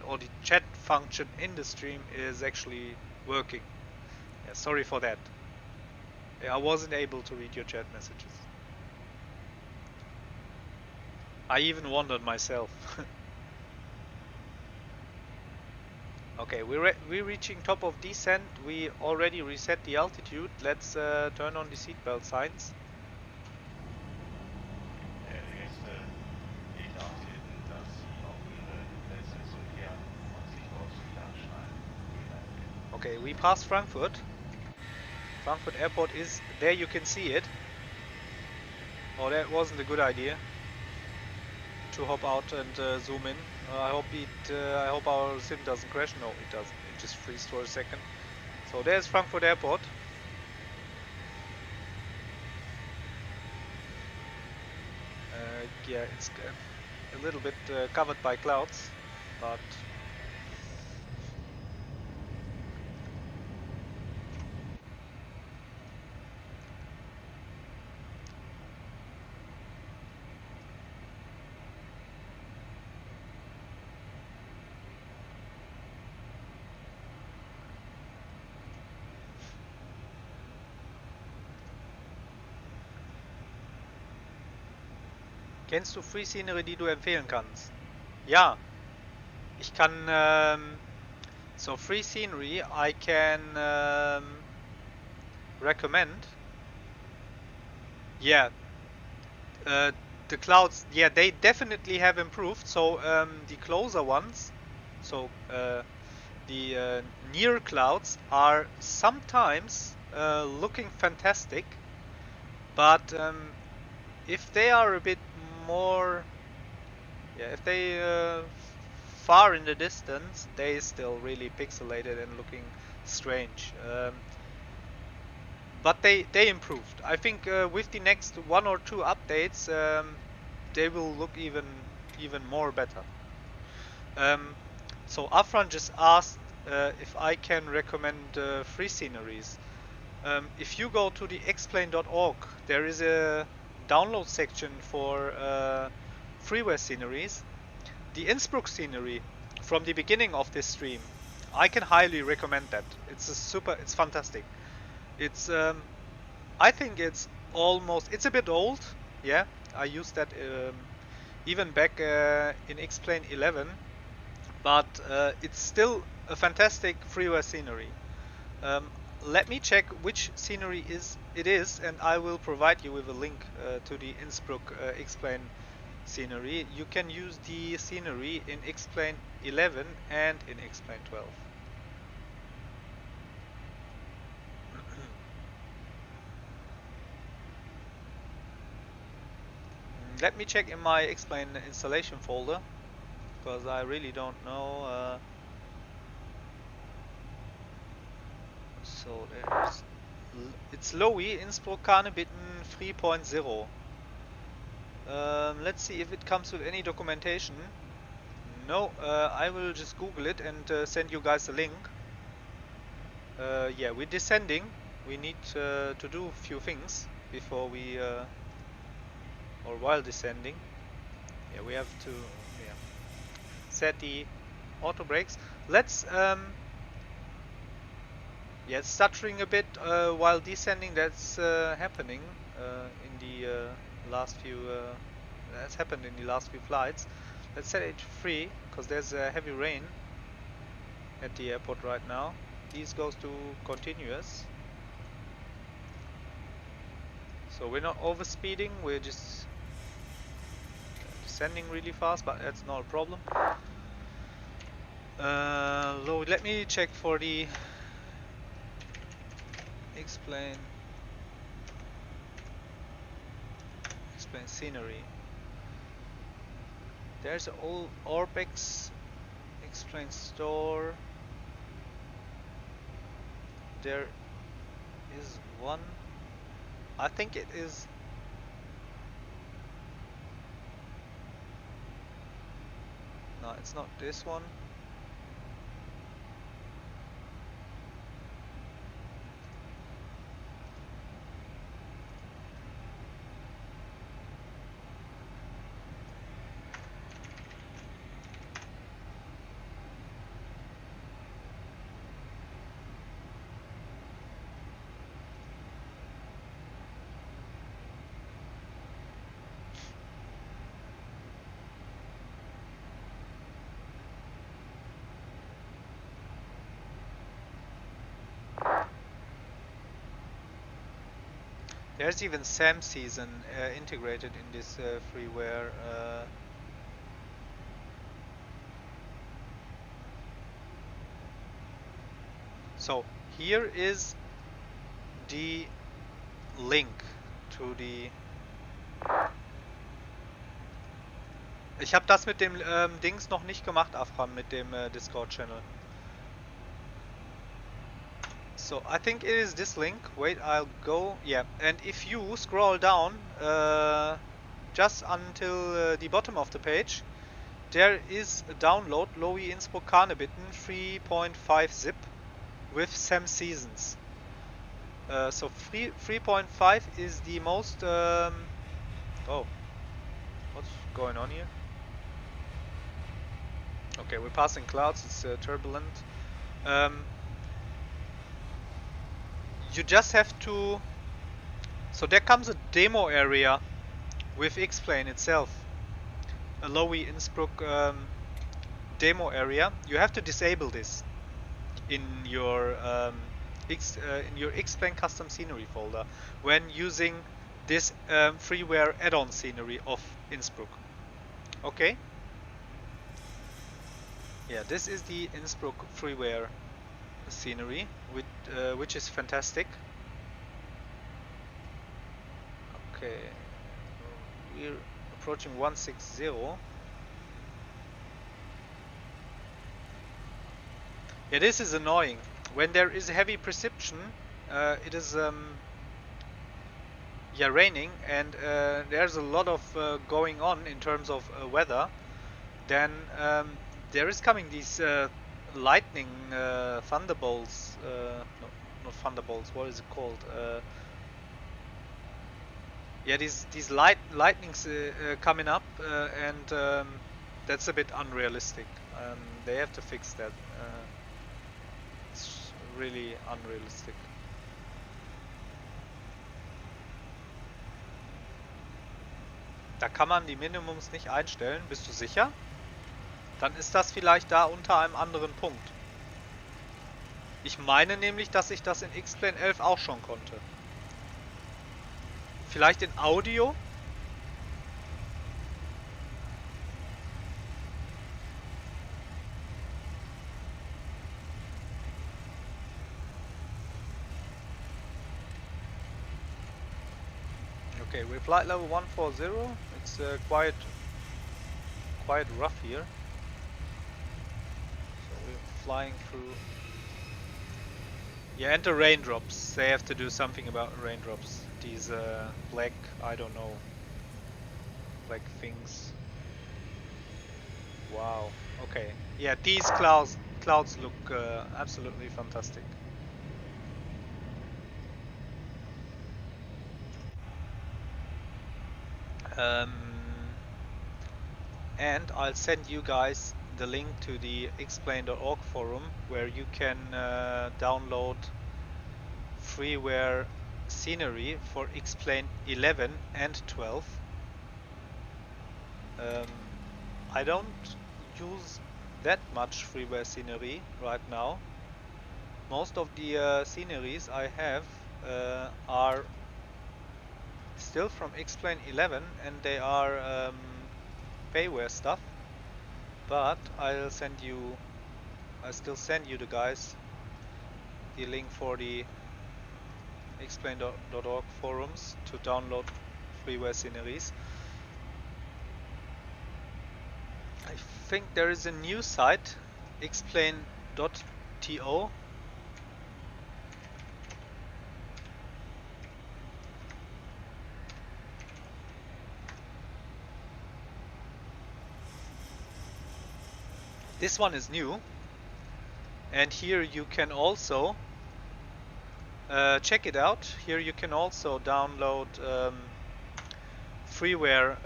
or the chat function in the stream is actually working. Yeah, sorry for that. Yeah, I wasn't able to read your chat messages. I even wondered myself. Okay, we're reaching top of descent. We already reset the altitude. Let's turn on the seatbelt signs. Der nächste liegt auf den, dass Sie auf Ihre Plätze zurückkehren und sich dort wieder anschneiden. Okay, we passed Frankfurt. Frankfurt Airport is there. You can see it. Oh, that wasn't a good idea to hop out and zoom in. I hope our sim doesn't crash. No, it doesn't. It just freezes for a second. So there's Frankfurt Airport. Yeah, it's a little bit covered by clouds, but kennst du Free Scenery, die du empfehlen kannst? Ja, ich kann so Free Scenery I can recommend. Yeah, the clouds, yeah, they definitely have improved. So the closer ones, so the near clouds are sometimes looking fantastic, but if they are a bit more, yeah, if they far in the distance, they still really pixelated and looking strange. But they improved. I think with the next 1 or 2 updates, they will look even more better. So Afran just asked if I can recommend free sceneries. If you go to the XPlane.org, there is a download section for freeware sceneries. The Innsbruck scenery from the beginning of this stream, I can highly recommend that. It's fantastic. It's I think it's a bit old. Yeah, I used that even back in XPlane 11, but it's still a fantastic freeware scenery. Um, Let me check which scenery it is, and I will provide you with a link to the Innsbruck XPlane scenery. You can use the scenery in XPlane 11 and in XPlane 12. Let me check in my XPlane installation folder, because I really don't know. So it's LOWI Innsbruck Karnebitten 3.0. Let's see if it comes with any documentation. No, I will just Google it and send you guys a link. Yeah, we're descending. We need to do a few things before we, or while descending. Yeah, we have to set the auto brakes. Let's, yeah, it's stuttering a bit while descending. That's happening in the last few. That's happened in the last few flights. Let's set it free because there's heavy rain at the airport right now. These goes to continuous. So we're not overspeeding. We're just descending really fast, but that's not a problem. Load. Let me check for the XPlane scenery. There's an old Orbex XPlane store. There is one. I think it is. No, it's not this one. There's even SAM season integrated in this freeware. So here is the link to the. Ich habe das mit dem Dings noch nicht gemacht, Afram, mit dem Discord-Channel. So I think it is this link. Wait, I'll go. Yeah, and if you scroll down just until the bottom of the page, there is a download LOWI Innsbruck Karnebitten 3.5 zip with SAM seasons. So 3.5 is the most. Oh, what's going on here? Okay, we're passing clouds. It's turbulent. You just have to. So there comes a demo area with XPlane itself. A LOWI Innsbruck demo area. You have to disable this in your XPlane custom scenery folder when using this freeware add-on scenery of Innsbruck. Okay. Yeah, this is the Innsbruck freeware scenery, which is fantastic. Okay, we're approaching 160. Yeah, this is annoying. When there is heavy precipitation, it is yeah, raining, and there's a lot of going on in terms of weather. Then there is coming these lightning thunderbolts. No, not thunderbolts. What is it called? Yeah, these lightnings coming up, and that's a bit unrealistic. They have to fix that. It's really unrealistic. Da kann man die Minimums nicht einstellen. Bist du sicher? Dann ist das vielleicht da unter einem anderen Punkt. Ich meine nämlich, dass ich das in XPlane 11 auch schon konnte. Vielleicht in Audio? Okay, we're flight level 140. It's quite rough here. So we're flying through. Yeah, and the raindrops. They have to do something about raindrops. These black, I don't know, black things. Wow. Okay. Yeah, these clouds look absolutely fantastic. And I'll send you guys the link to the XPlane.org forum where you can download freeware scenery for XPlane 11 and 12. I don't use that much freeware scenery right now. Most of the sceneries I have are still from XPlane 11, and they are payware stuff. But I'll still send you the guys the link for the XPlane.org forums to download freeware sceneries. I think there is a new site, XPlane.to. This one is new, and here you can also check it out. Here you can also download freeware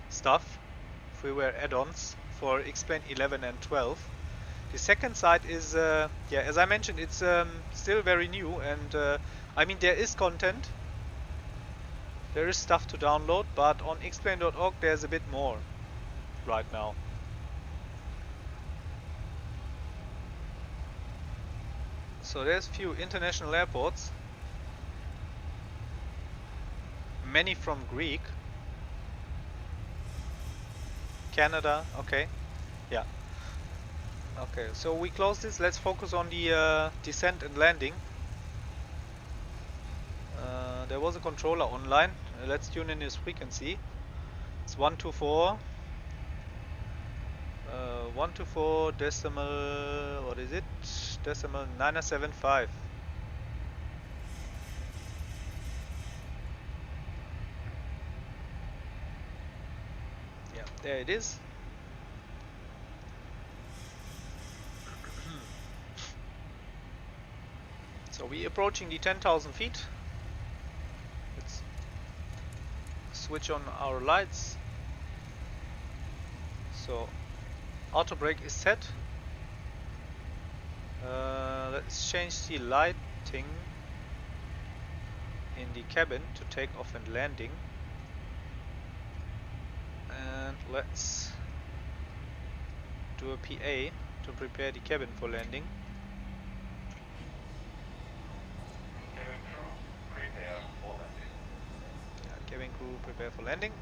stuff, freeware add-ons for XPlane 11 and 12. The second site is, yeah, as I mentioned, it's still very new, and I mean there is content, there is stuff to download, but on XPlane.org there's a bit more right now. So there's a few international airports. many from Greek. Canada, okay. Yeah. Okay, so we close this. Let's focus on the descent and landing. There was a controller online. Let's tune in his frequency. It's 124. 124 decimal, what is it? Decimal 975. Yeah, there it is. So we're approaching the 10,000 feet. Let's switch on our lights. So auto brake is set. Let's change the lighting in the cabin to take off and landing. And let's do a PA to prepare the cabin for landing. Cabin crew, prepare for landing. Yeah, cabin crew prepare for landing.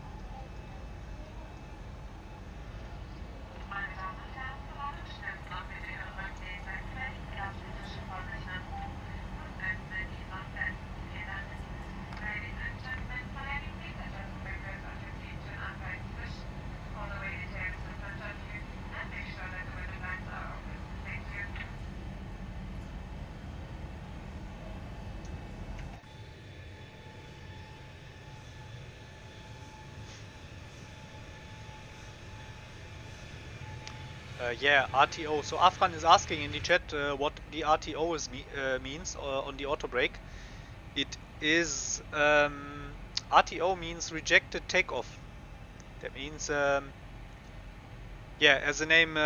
Yeah, RTO. So Afran is asking in the chat what the RTO means on the auto brake. It is RTO means rejected takeoff. That means yeah, as the name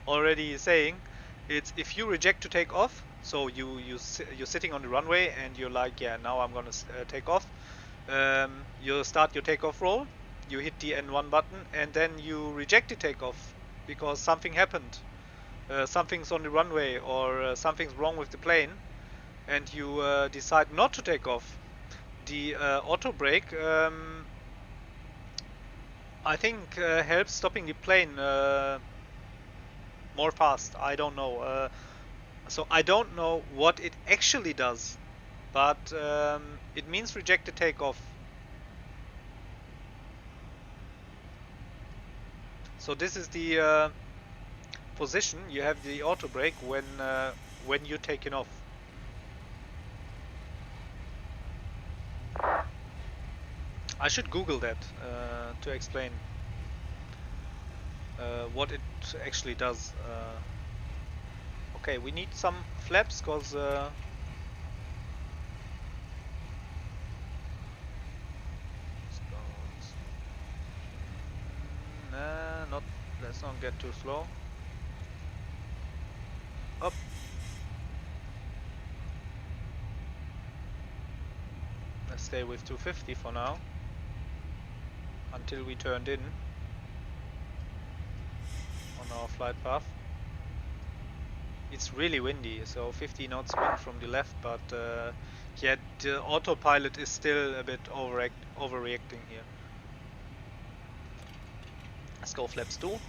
already is saying, it's if you reject to take off. So you're sitting on the runway and you're like, yeah, now I'm gonna take off. You start your takeoff roll. You hit the N1 button and then you reject the takeoff because something happened. Something's on the runway or something's wrong with the plane, and you decide not to take off. The auto brake, I think, helps stopping the plane more fast. I don't know. So I don't know what it actually does, but it means rejected takeoff. So this is the position you have the auto brake when you're taking off. I should Google that to explain what it actually does. Okay, we need some flaps because nah, let's not get too slow. Up. Let's stay with 250 for now until we turned in on our flight path. It's really windy, so 50 knots wind from the left, but yeah, the autopilot is still a bit overreacting here. Let's go flaps 2.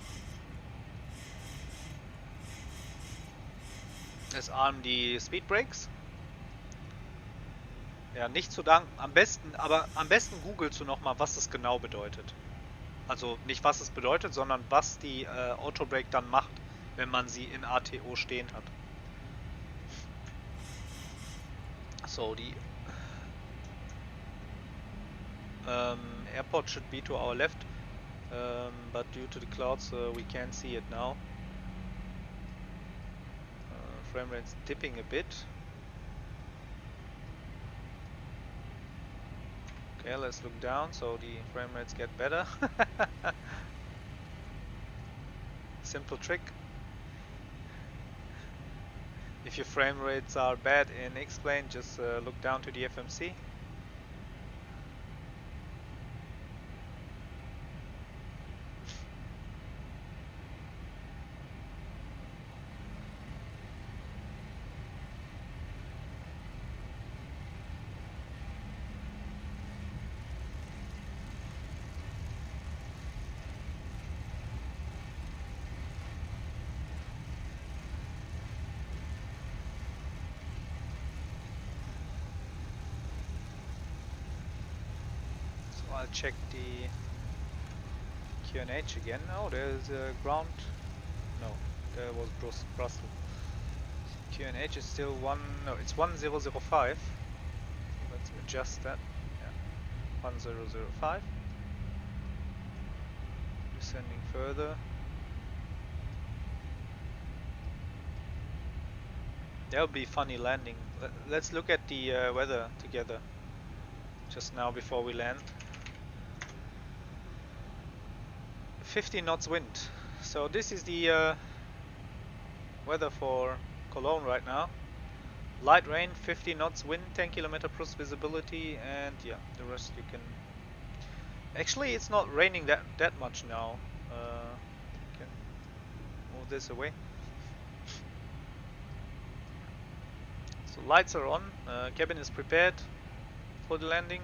Let's arm die Speed Brakes. Ja, nicht zu danken. Am besten googelst du nochmal, was es genau bedeutet. Also nicht was es bedeutet, sondern was die Autobrake dann macht, wenn man sie in ATO stehen hat. So, die airport should be to our left, but due to the clouds we can't see it now. Frame rate's dipping a bit. Okay, let's look down so the frame rates get better. Simple trick. If your frame rates are bad in XPlane, just look down to the FMC. I'll check the QNH again. Oh, there's a ground. No, there was Brussels. QNH is still no, it's 1005. Let's adjust that. Yeah, 1005. Descending further. That would be funny landing. Let's look at the weather together. Just now before we land. 50 knots wind. So this is the weather for Cologne right now. Light rain, 50 knots wind, 10 km plus visibility, and yeah, the rest you can. Actually, it's not raining that much now. Can move this away. So lights are on. Cabin is prepared for the landing.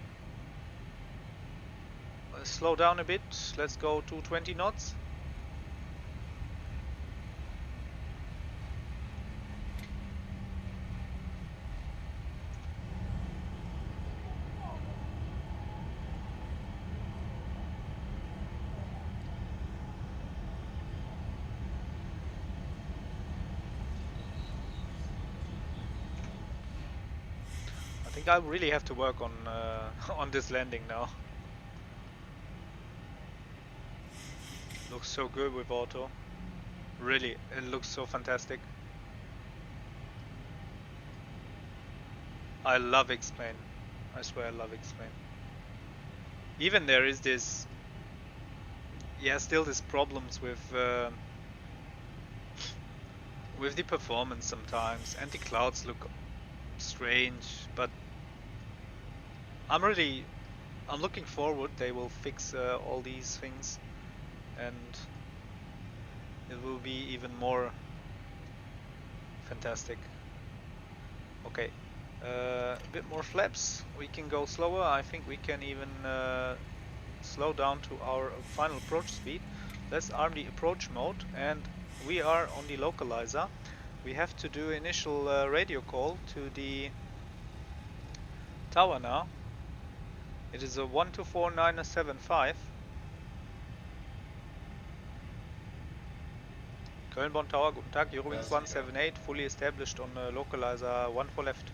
Slow down a bit. Let's go to 20 knots. I think I really have to work on on this landing now. Looks so good with auto. Really, it looks so fantastic. I love XPlane. I swear I love XPlane. Even there is this, yeah, still these problems with the performance sometimes, and the clouds look strange, but I'm looking forward they will fix all these things, and it will be even more fantastic. Okay, a bit more flaps, we can go slower. I think we can even slow down to our final approach speed. Let's arm the approach mode, and we are on the localizer. We have to do initial radio call to the tower now. It is a 124975. Köln-Bonn Tower, guten Tag, Eurowings 178, fully established on localizer 14 left.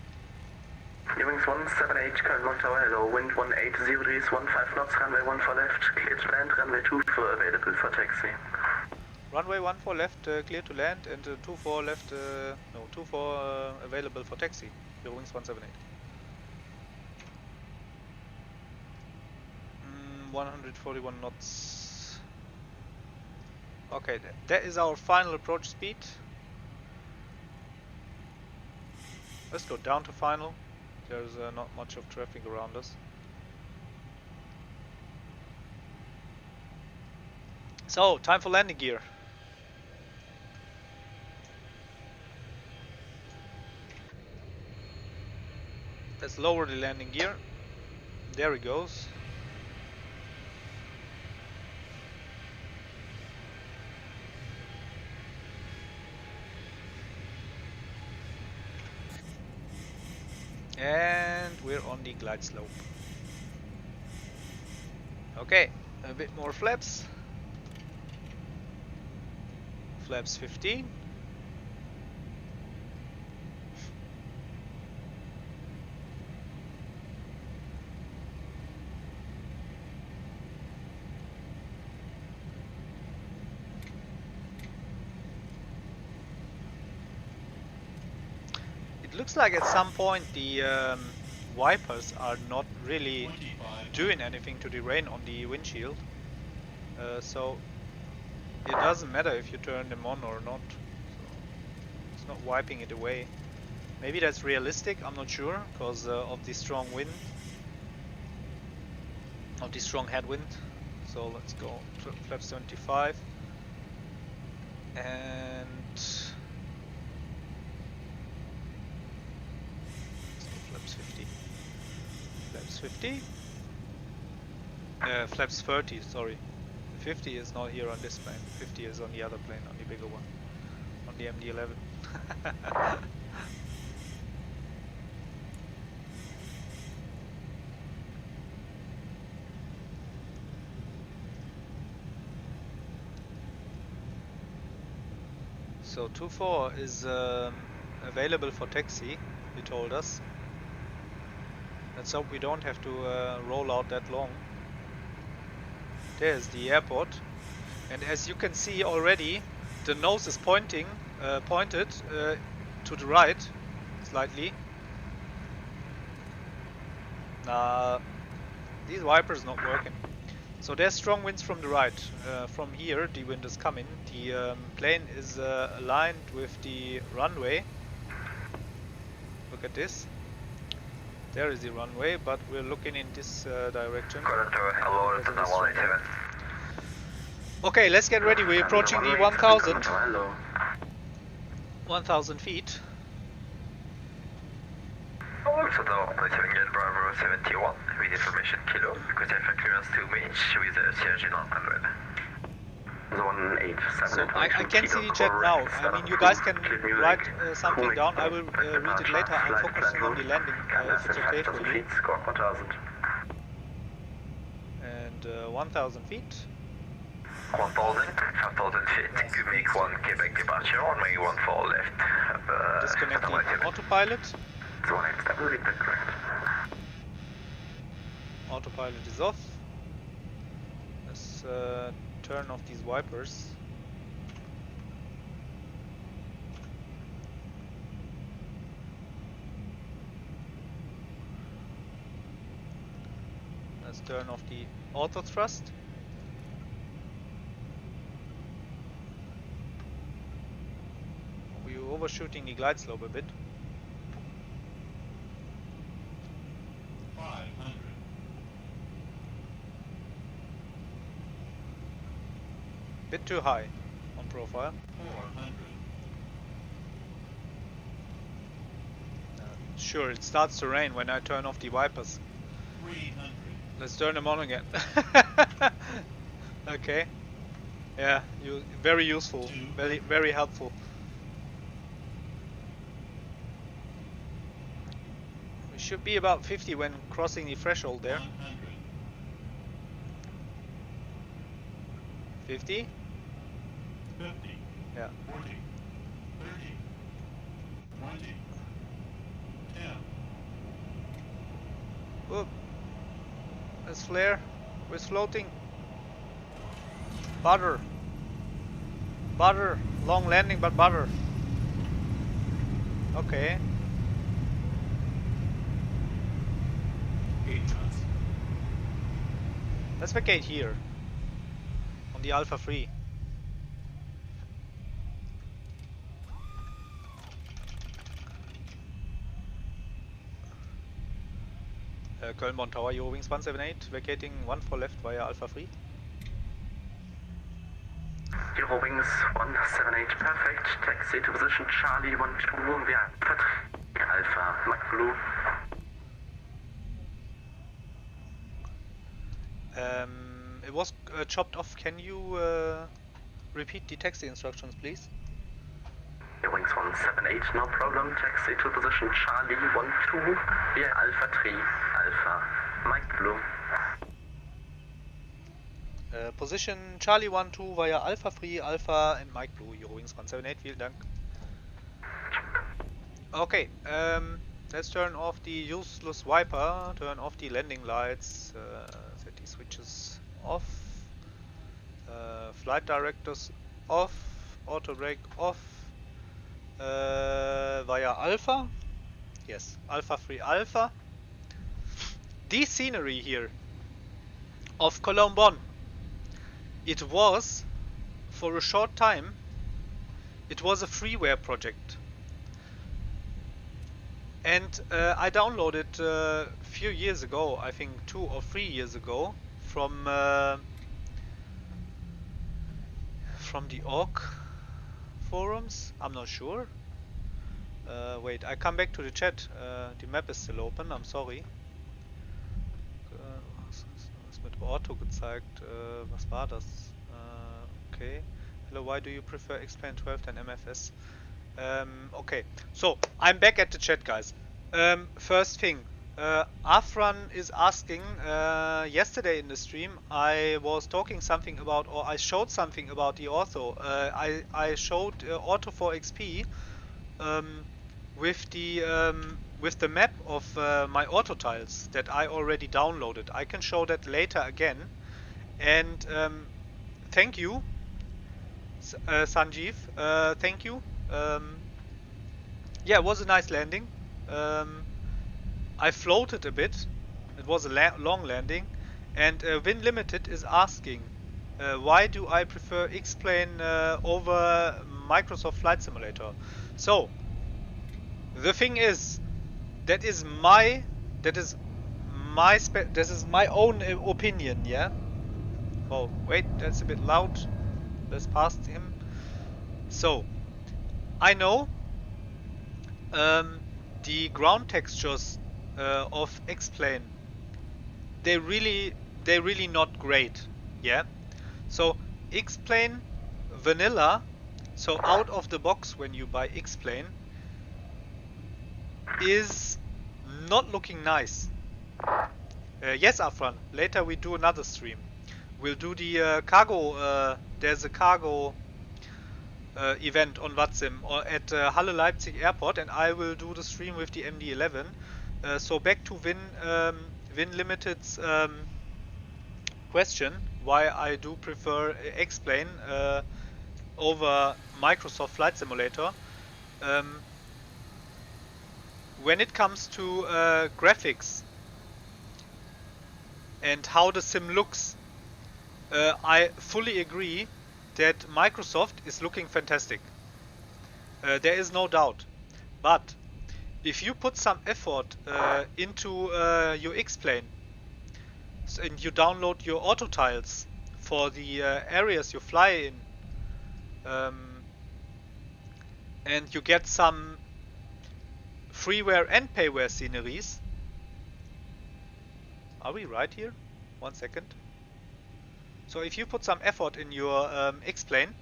Eurowings 178, Köln-Bonn Tower, hello, wind 180 degrees, 15 knots, runway 14 left, clear to land, runway 24 available for taxi. Runway 14 left, clear to land, and 24 left, no, 24 available for taxi, Eurowings 178. 141 knots. Okay, that is our final approach speed. Let's go down to final. There's not much of traffic around us. So, time for landing gear. Let's lower the landing gear. There it goes. And we're on the glide slope. Okay, a bit more flaps. Flaps 15. It looks like at some point the wipers are not really doing anything to the rain on the windshield, so it doesn't matter if you turn them on or not, so it's not wiping it away. Maybe that's realistic, I'm not sure, because of the strong wind, of the strong headwind. So let's go to flaps 75 and flaps 50. Flaps 50. Flaps 30, sorry. 50 is not here on this plane. 50 is on the other plane, on the bigger one. On the MD-11. So 2-4 is available for taxi, he told us. Let's hope we don't have to roll out that long. There's the airport. And as you can see already, the nose is pointed to the right, slightly. These wipers not working. So there's strong winds from the right. From here, the wind is coming. The plane is aligned with the runway. Look at this. There is the runway, but we're looking in this direction. Okay, let's get ready. We're approaching the 1,000 feet. Also down by 7 Bravo 71 with information kilo, because I have clearance to match with the CRG 900. So I can see the jet now. I mean, you guys can write something down. I will read it later. I'm focusing on the landing, if it's okay for you. And 1,000 feet. 1,000 feet. You make one Quebec departure, or make one for left. Disconnecting autopilot. Autopilot is off. Let's turn off these wipers. Let's turn off the auto thrust. We're overshooting the glide slope a bit. 500. Bit too high on profile. 400. Sure, it starts to rain when I turn off the wipers. 300. Let's turn them on again. Okay. Yeah, very useful, very helpful. We should be about 50 when crossing the threshold there. 100. 50? 50. Yeah. 40. 30. 20. 10. Oop. Let's flare. We're floating. Butter. Butter. Long landing, but butter. Okay. 8 knots. Let's vacate here. On the Alpha 3. Cologne Tower, Eurowings 178, vacating 14 left via Alpha 3. Eurowings 178, perfect. Taxi to position Charlie 12, we are Alpha, Mike Blue. It was chopped off. Can you repeat the taxi instructions, please? Eurowings 178, no problem. Taxi to position Charlie 12, we are Alpha 3, Alpha, Mike Blue. Position Charlie 12 via Alpha 3, Alpha and Mike Blue, Eurowings 178, vielen Dank. Okay, let's turn off the useless wiper, turn off the landing lights, set the switches off, flight directors off, auto brake off, via Alpha, yes, Alpha 3 Alpha. The scenery here of Cologne Bonn, it was, for a short time, it was a freeware project. And I downloaded a few years ago, I think 2 or 3 years ago, from the org forums. I'm not sure. Wait, I come back to the chat. The map is still open. I'm sorry. Was mit Orto gezeigt. Was war das? Okay. Hello, why do you prefer XPlane 12 than MFS? Okay, so I'm back at the chat, guys. First thing, Afran is asking, yesterday in the stream I was talking something about, or I showed something about the ortho. I showed ortho for XP um, with the map of my ortho tiles that I already downloaded. I can show that later again. And thank you, Sanjeev. Thank you. Yeah, it was a nice landing. I floated a bit. It was a long landing. And Win Limited is asking, why do I prefer X-Plane over Microsoft Flight Simulator? So, the thing is, that is my that is this is my own opinion, yeah? Oh, wait, that's a bit loud. Let's pass him. So, I know um, the ground textures of X-Plane, they really not great, yeah? So X-Plane vanilla, so out of the box when you buy X-Plane, is not looking nice. Yes, Afran, later we do another stream. We'll do the cargo, there's a cargo event on Vatsim or at Halle Leipzig Airport, and I will do the stream with the MD-11. So back to Win Limited's question, why I do prefer X-Plane over Microsoft Flight Simulator. When it comes to graphics and how the sim looks, I fully agree that Microsoft is looking fantastic. There is no doubt. But if you put some effort into your X-Plane and you download your auto tiles for the areas you fly in, and you get some freeware and payware sceneries. Are we right here? 1 second. So if you put some effort in your X-Plane,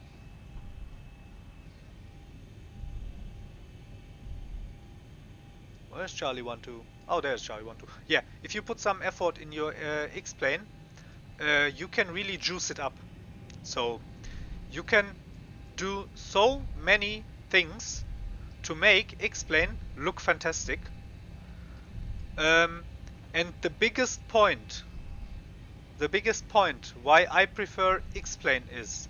where's Charlie 1-2? Oh, there's Charlie 1-2. Yeah, if you put some effort in your X-Plane, you can really juice it up. So you can do so many things to make X-Plane look fantastic. And the biggest point why I prefer X-Plane is,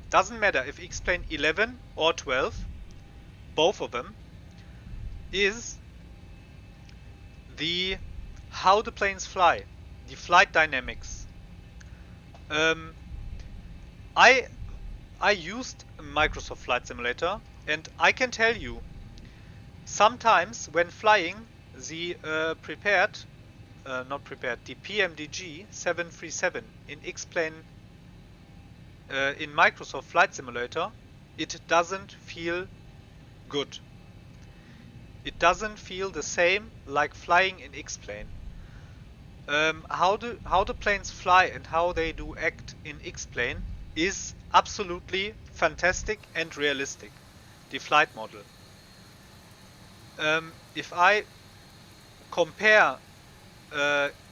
doesn't matter if X-Plane 11 or 12, both of them, is how the planes fly, the flight dynamics. I used Microsoft Flight Simulator, and I can tell you, sometimes when flying the the PMDG 737 in X-Plane in Microsoft Flight Simulator, it doesn't feel good. It doesn't feel the same like flying in X-Plane. How the planes fly and how they do act in X-Plane is absolutely fantastic and realistic. The flight model. If I compare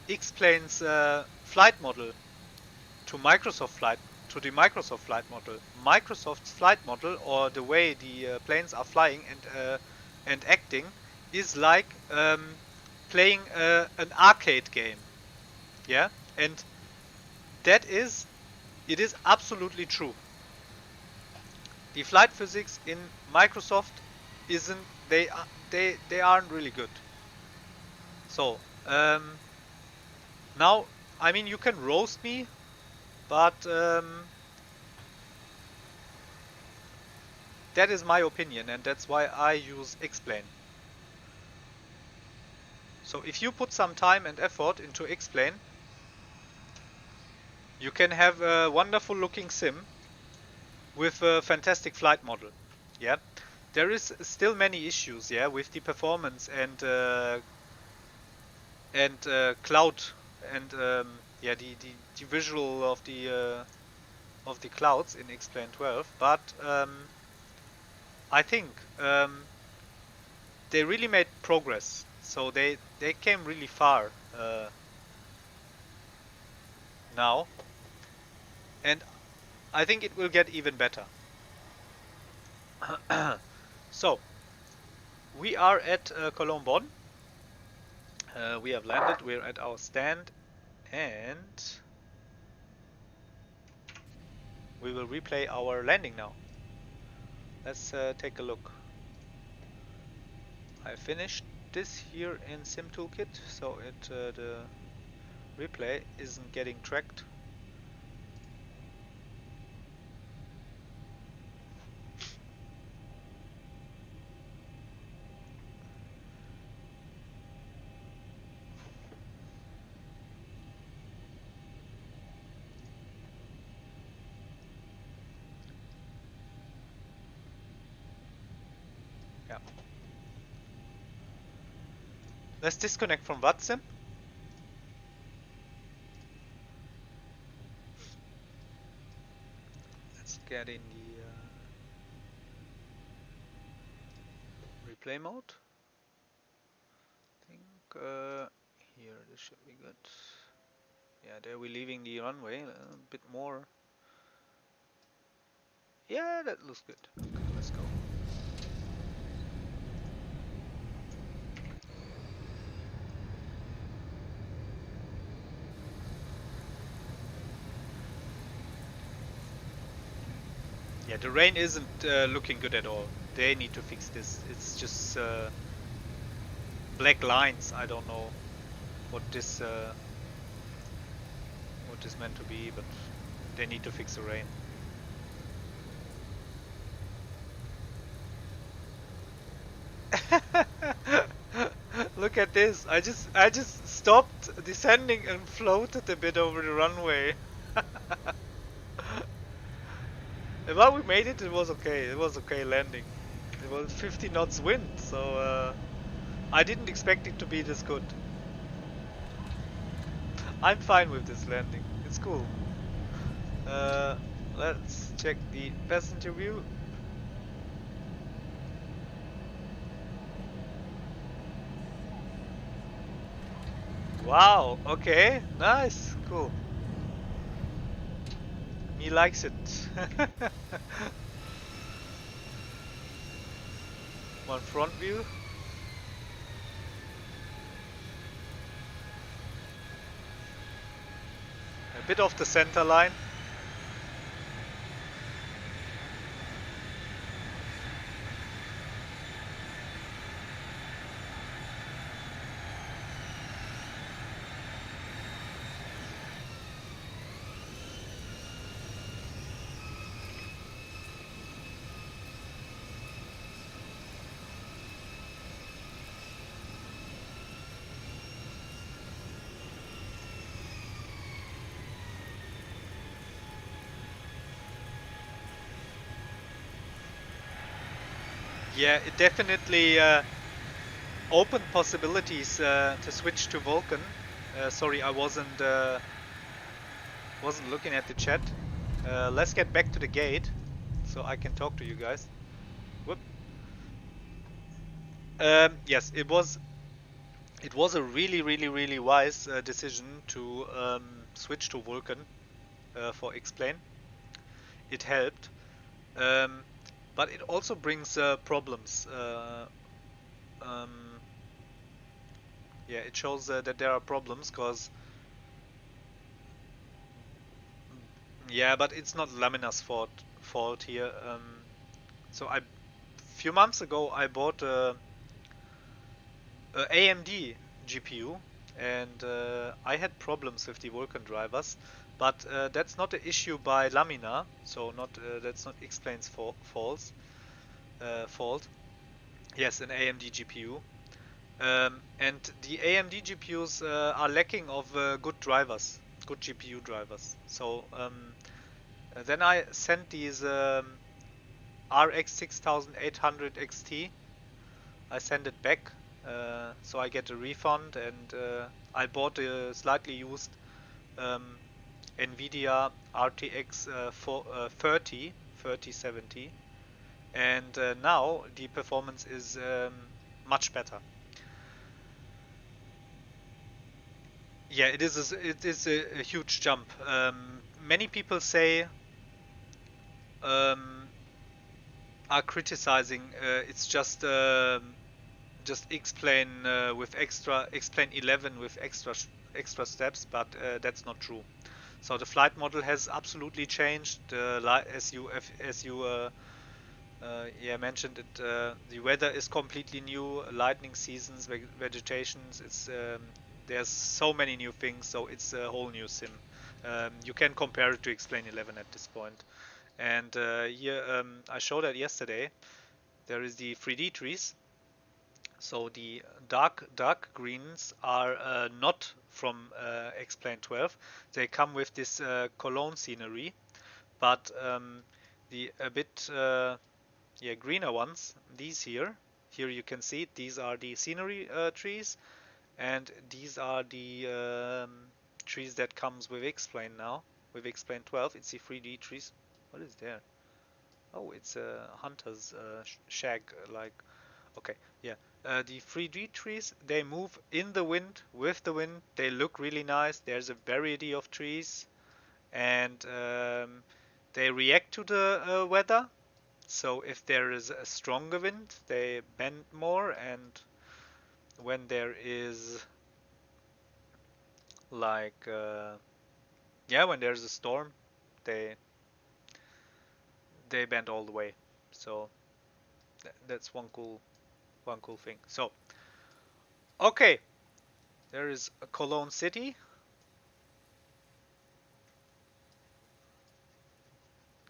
X-Plane's flight model to the Microsoft flight model, Microsoft's flight model, or the way the planes are flying and acting, is like playing an arcade game. Yeah, and it is absolutely true. The flight physics in Microsoft isn't they aren't really good. So now, I mean, you can roast me, but that is my opinion, and that's why I use XPlane. So if you put some time and effort into XPlane, you can have a wonderful looking sim with a fantastic flight model. Yeah, there is still many issues, yeah, with the performance and cloud and yeah, the visual of the clouds in XPlane 12, but I think they really made progress So they came really far now, and I think it will get even better. So we are at Cologne. We have landed. We're at our stand, and we will replay our landing now. Let's take a look. I finished this here in Sim Toolkit, so the replay isn't getting tracked. Yeah. Let's disconnect from Vatsim. Let's get in the replay mode. I think here this should be good. Yeah, there we're leaving the runway a bit more. Yeah, that looks good. Okay, let's go. Yeah, the rain isn't looking good at all. They need to fix this. It's just black lines. I don't know what this meant to be, but they need to fix the rain. Look at this. I just stopped descending and floated a bit over the runway. Well, we made it. It was okay. It was okay landing. It was 50 knots wind, so I didn't expect it to be this good. I'm fine with this landing. It's cool. Let's check the passenger view. Wow, okay, nice, cool. Me likes it. One front view. A bit off the center line. Yeah, it definitely opened possibilities to switch to Vulcan. Sorry, I wasn't looking at the chat. Let's get back to the gate so I can talk to you guys. Whoop. Yes, it was a really wise decision to switch to Vulcan for XPlane. It helped, um, but it also brings problems. Um, yeah, it shows that there are problems because yeah, but it's not Lamina's fault here. So a few months ago I bought a AMD GPU, and I had problems with the Vulkan drivers, but that's not an issue by Lamina, so that's not XPlane's fault. Yes, an AMD GPU. And the AMD GPUs are lacking of good drivers, good GPU drivers. So then I sent these RX 6800 XT. I send it back, so I get a refund, and I bought a slightly used um, NVIDIA RTX 3070, and now the performance is much better. Yeah, it is a huge jump. Many people say are criticizing it's just XPlane with XPlane 11 with extra steps, but that's not true. So the flight model has absolutely changed. As you mentioned it. The weather is completely new. Lightning seasons, vegetations. There's so many new things. So it's a whole new sim. You can compare it to XPlane 11 at this point. And here I showed that yesterday. There is the 3D trees. So the dark greens are not from XPlane 12. They come with this Cologne scenery, but the a bit greener ones, these here you can see it, these are the scenery trees, and these are the trees that comes with XPlane now, with XPlane 12. It's the 3D trees. What is there? Oh, it's a hunter's shag, like, okay, yeah. The 3D trees, they move in the wind, with the wind. They look really nice. There's a variety of trees, and they react to the weather. So if there is a stronger wind, they bend more, and when there is like, when there's a storm, they bend all the way. So that's one cool thing. So okay, there is a Cologne city.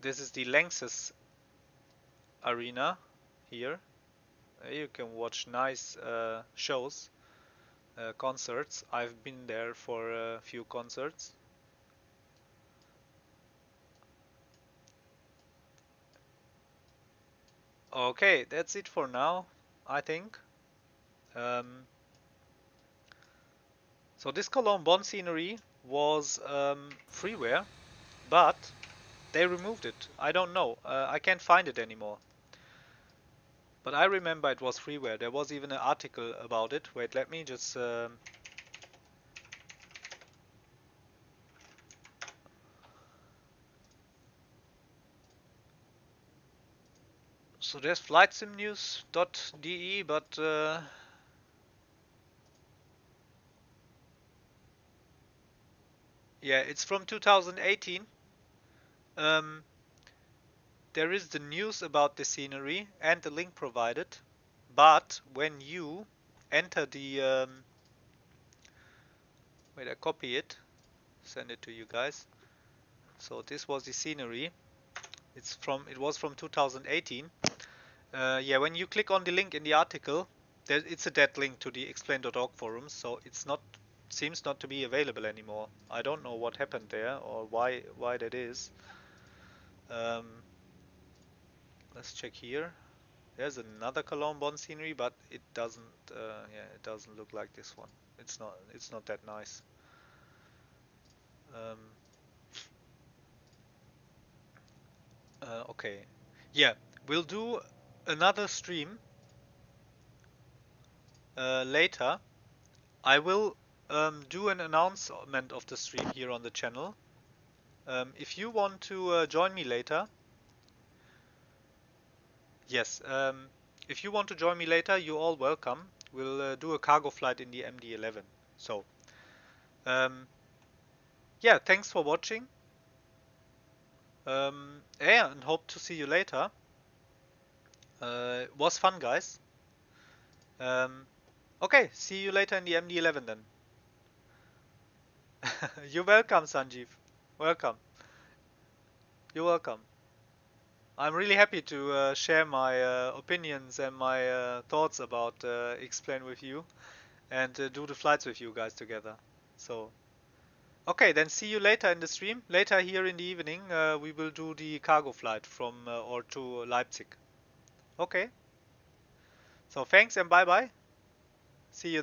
This is the Lanxess arena here. You can watch nice shows, concerts. I've been there for a few concerts. Okay, that's it for now, I think. So this Cologne Bonn scenery was freeware, but they removed it. I don't know. I can't find it anymore. But I remember it was freeware. There was even an article about it. Wait, let me just... So there's flightsimnews.de, but... yeah, it's from 2018. There is the news about the scenery and the link provided, but when you enter the... wait, I copy it, send it to you guys. So this was the scenery. It was from 2018. Yeah, when you click on the link in the article, it's a dead link to the explain.org forums, so seems not to be available anymore. I don't know what happened there or why that is. Let's check here. There's another Cologne Bonn scenery, but it doesn't it doesn't look like this one. It's not that nice. Okay. Yeah, we'll do another stream later. I will do an announcement of the stream here on the channel. If you want to join me later, yes, if you want to join me later, you're all welcome. We'll do a cargo flight in the MD-11. So, yeah, thanks for watching. Yeah, and hope to see you later. It was fun, guys. Okay, see you later in the MD-11 then. You're welcome, Sanjeev. Welcome. You're welcome. I'm really happy to share my opinions and my thoughts about XPlane with you, and do the flights with you guys together. So, okay, then see you later in the stream. Later here in the evening, we will do the cargo flight from or to Leipzig. Okay. So thanks and bye bye. See you.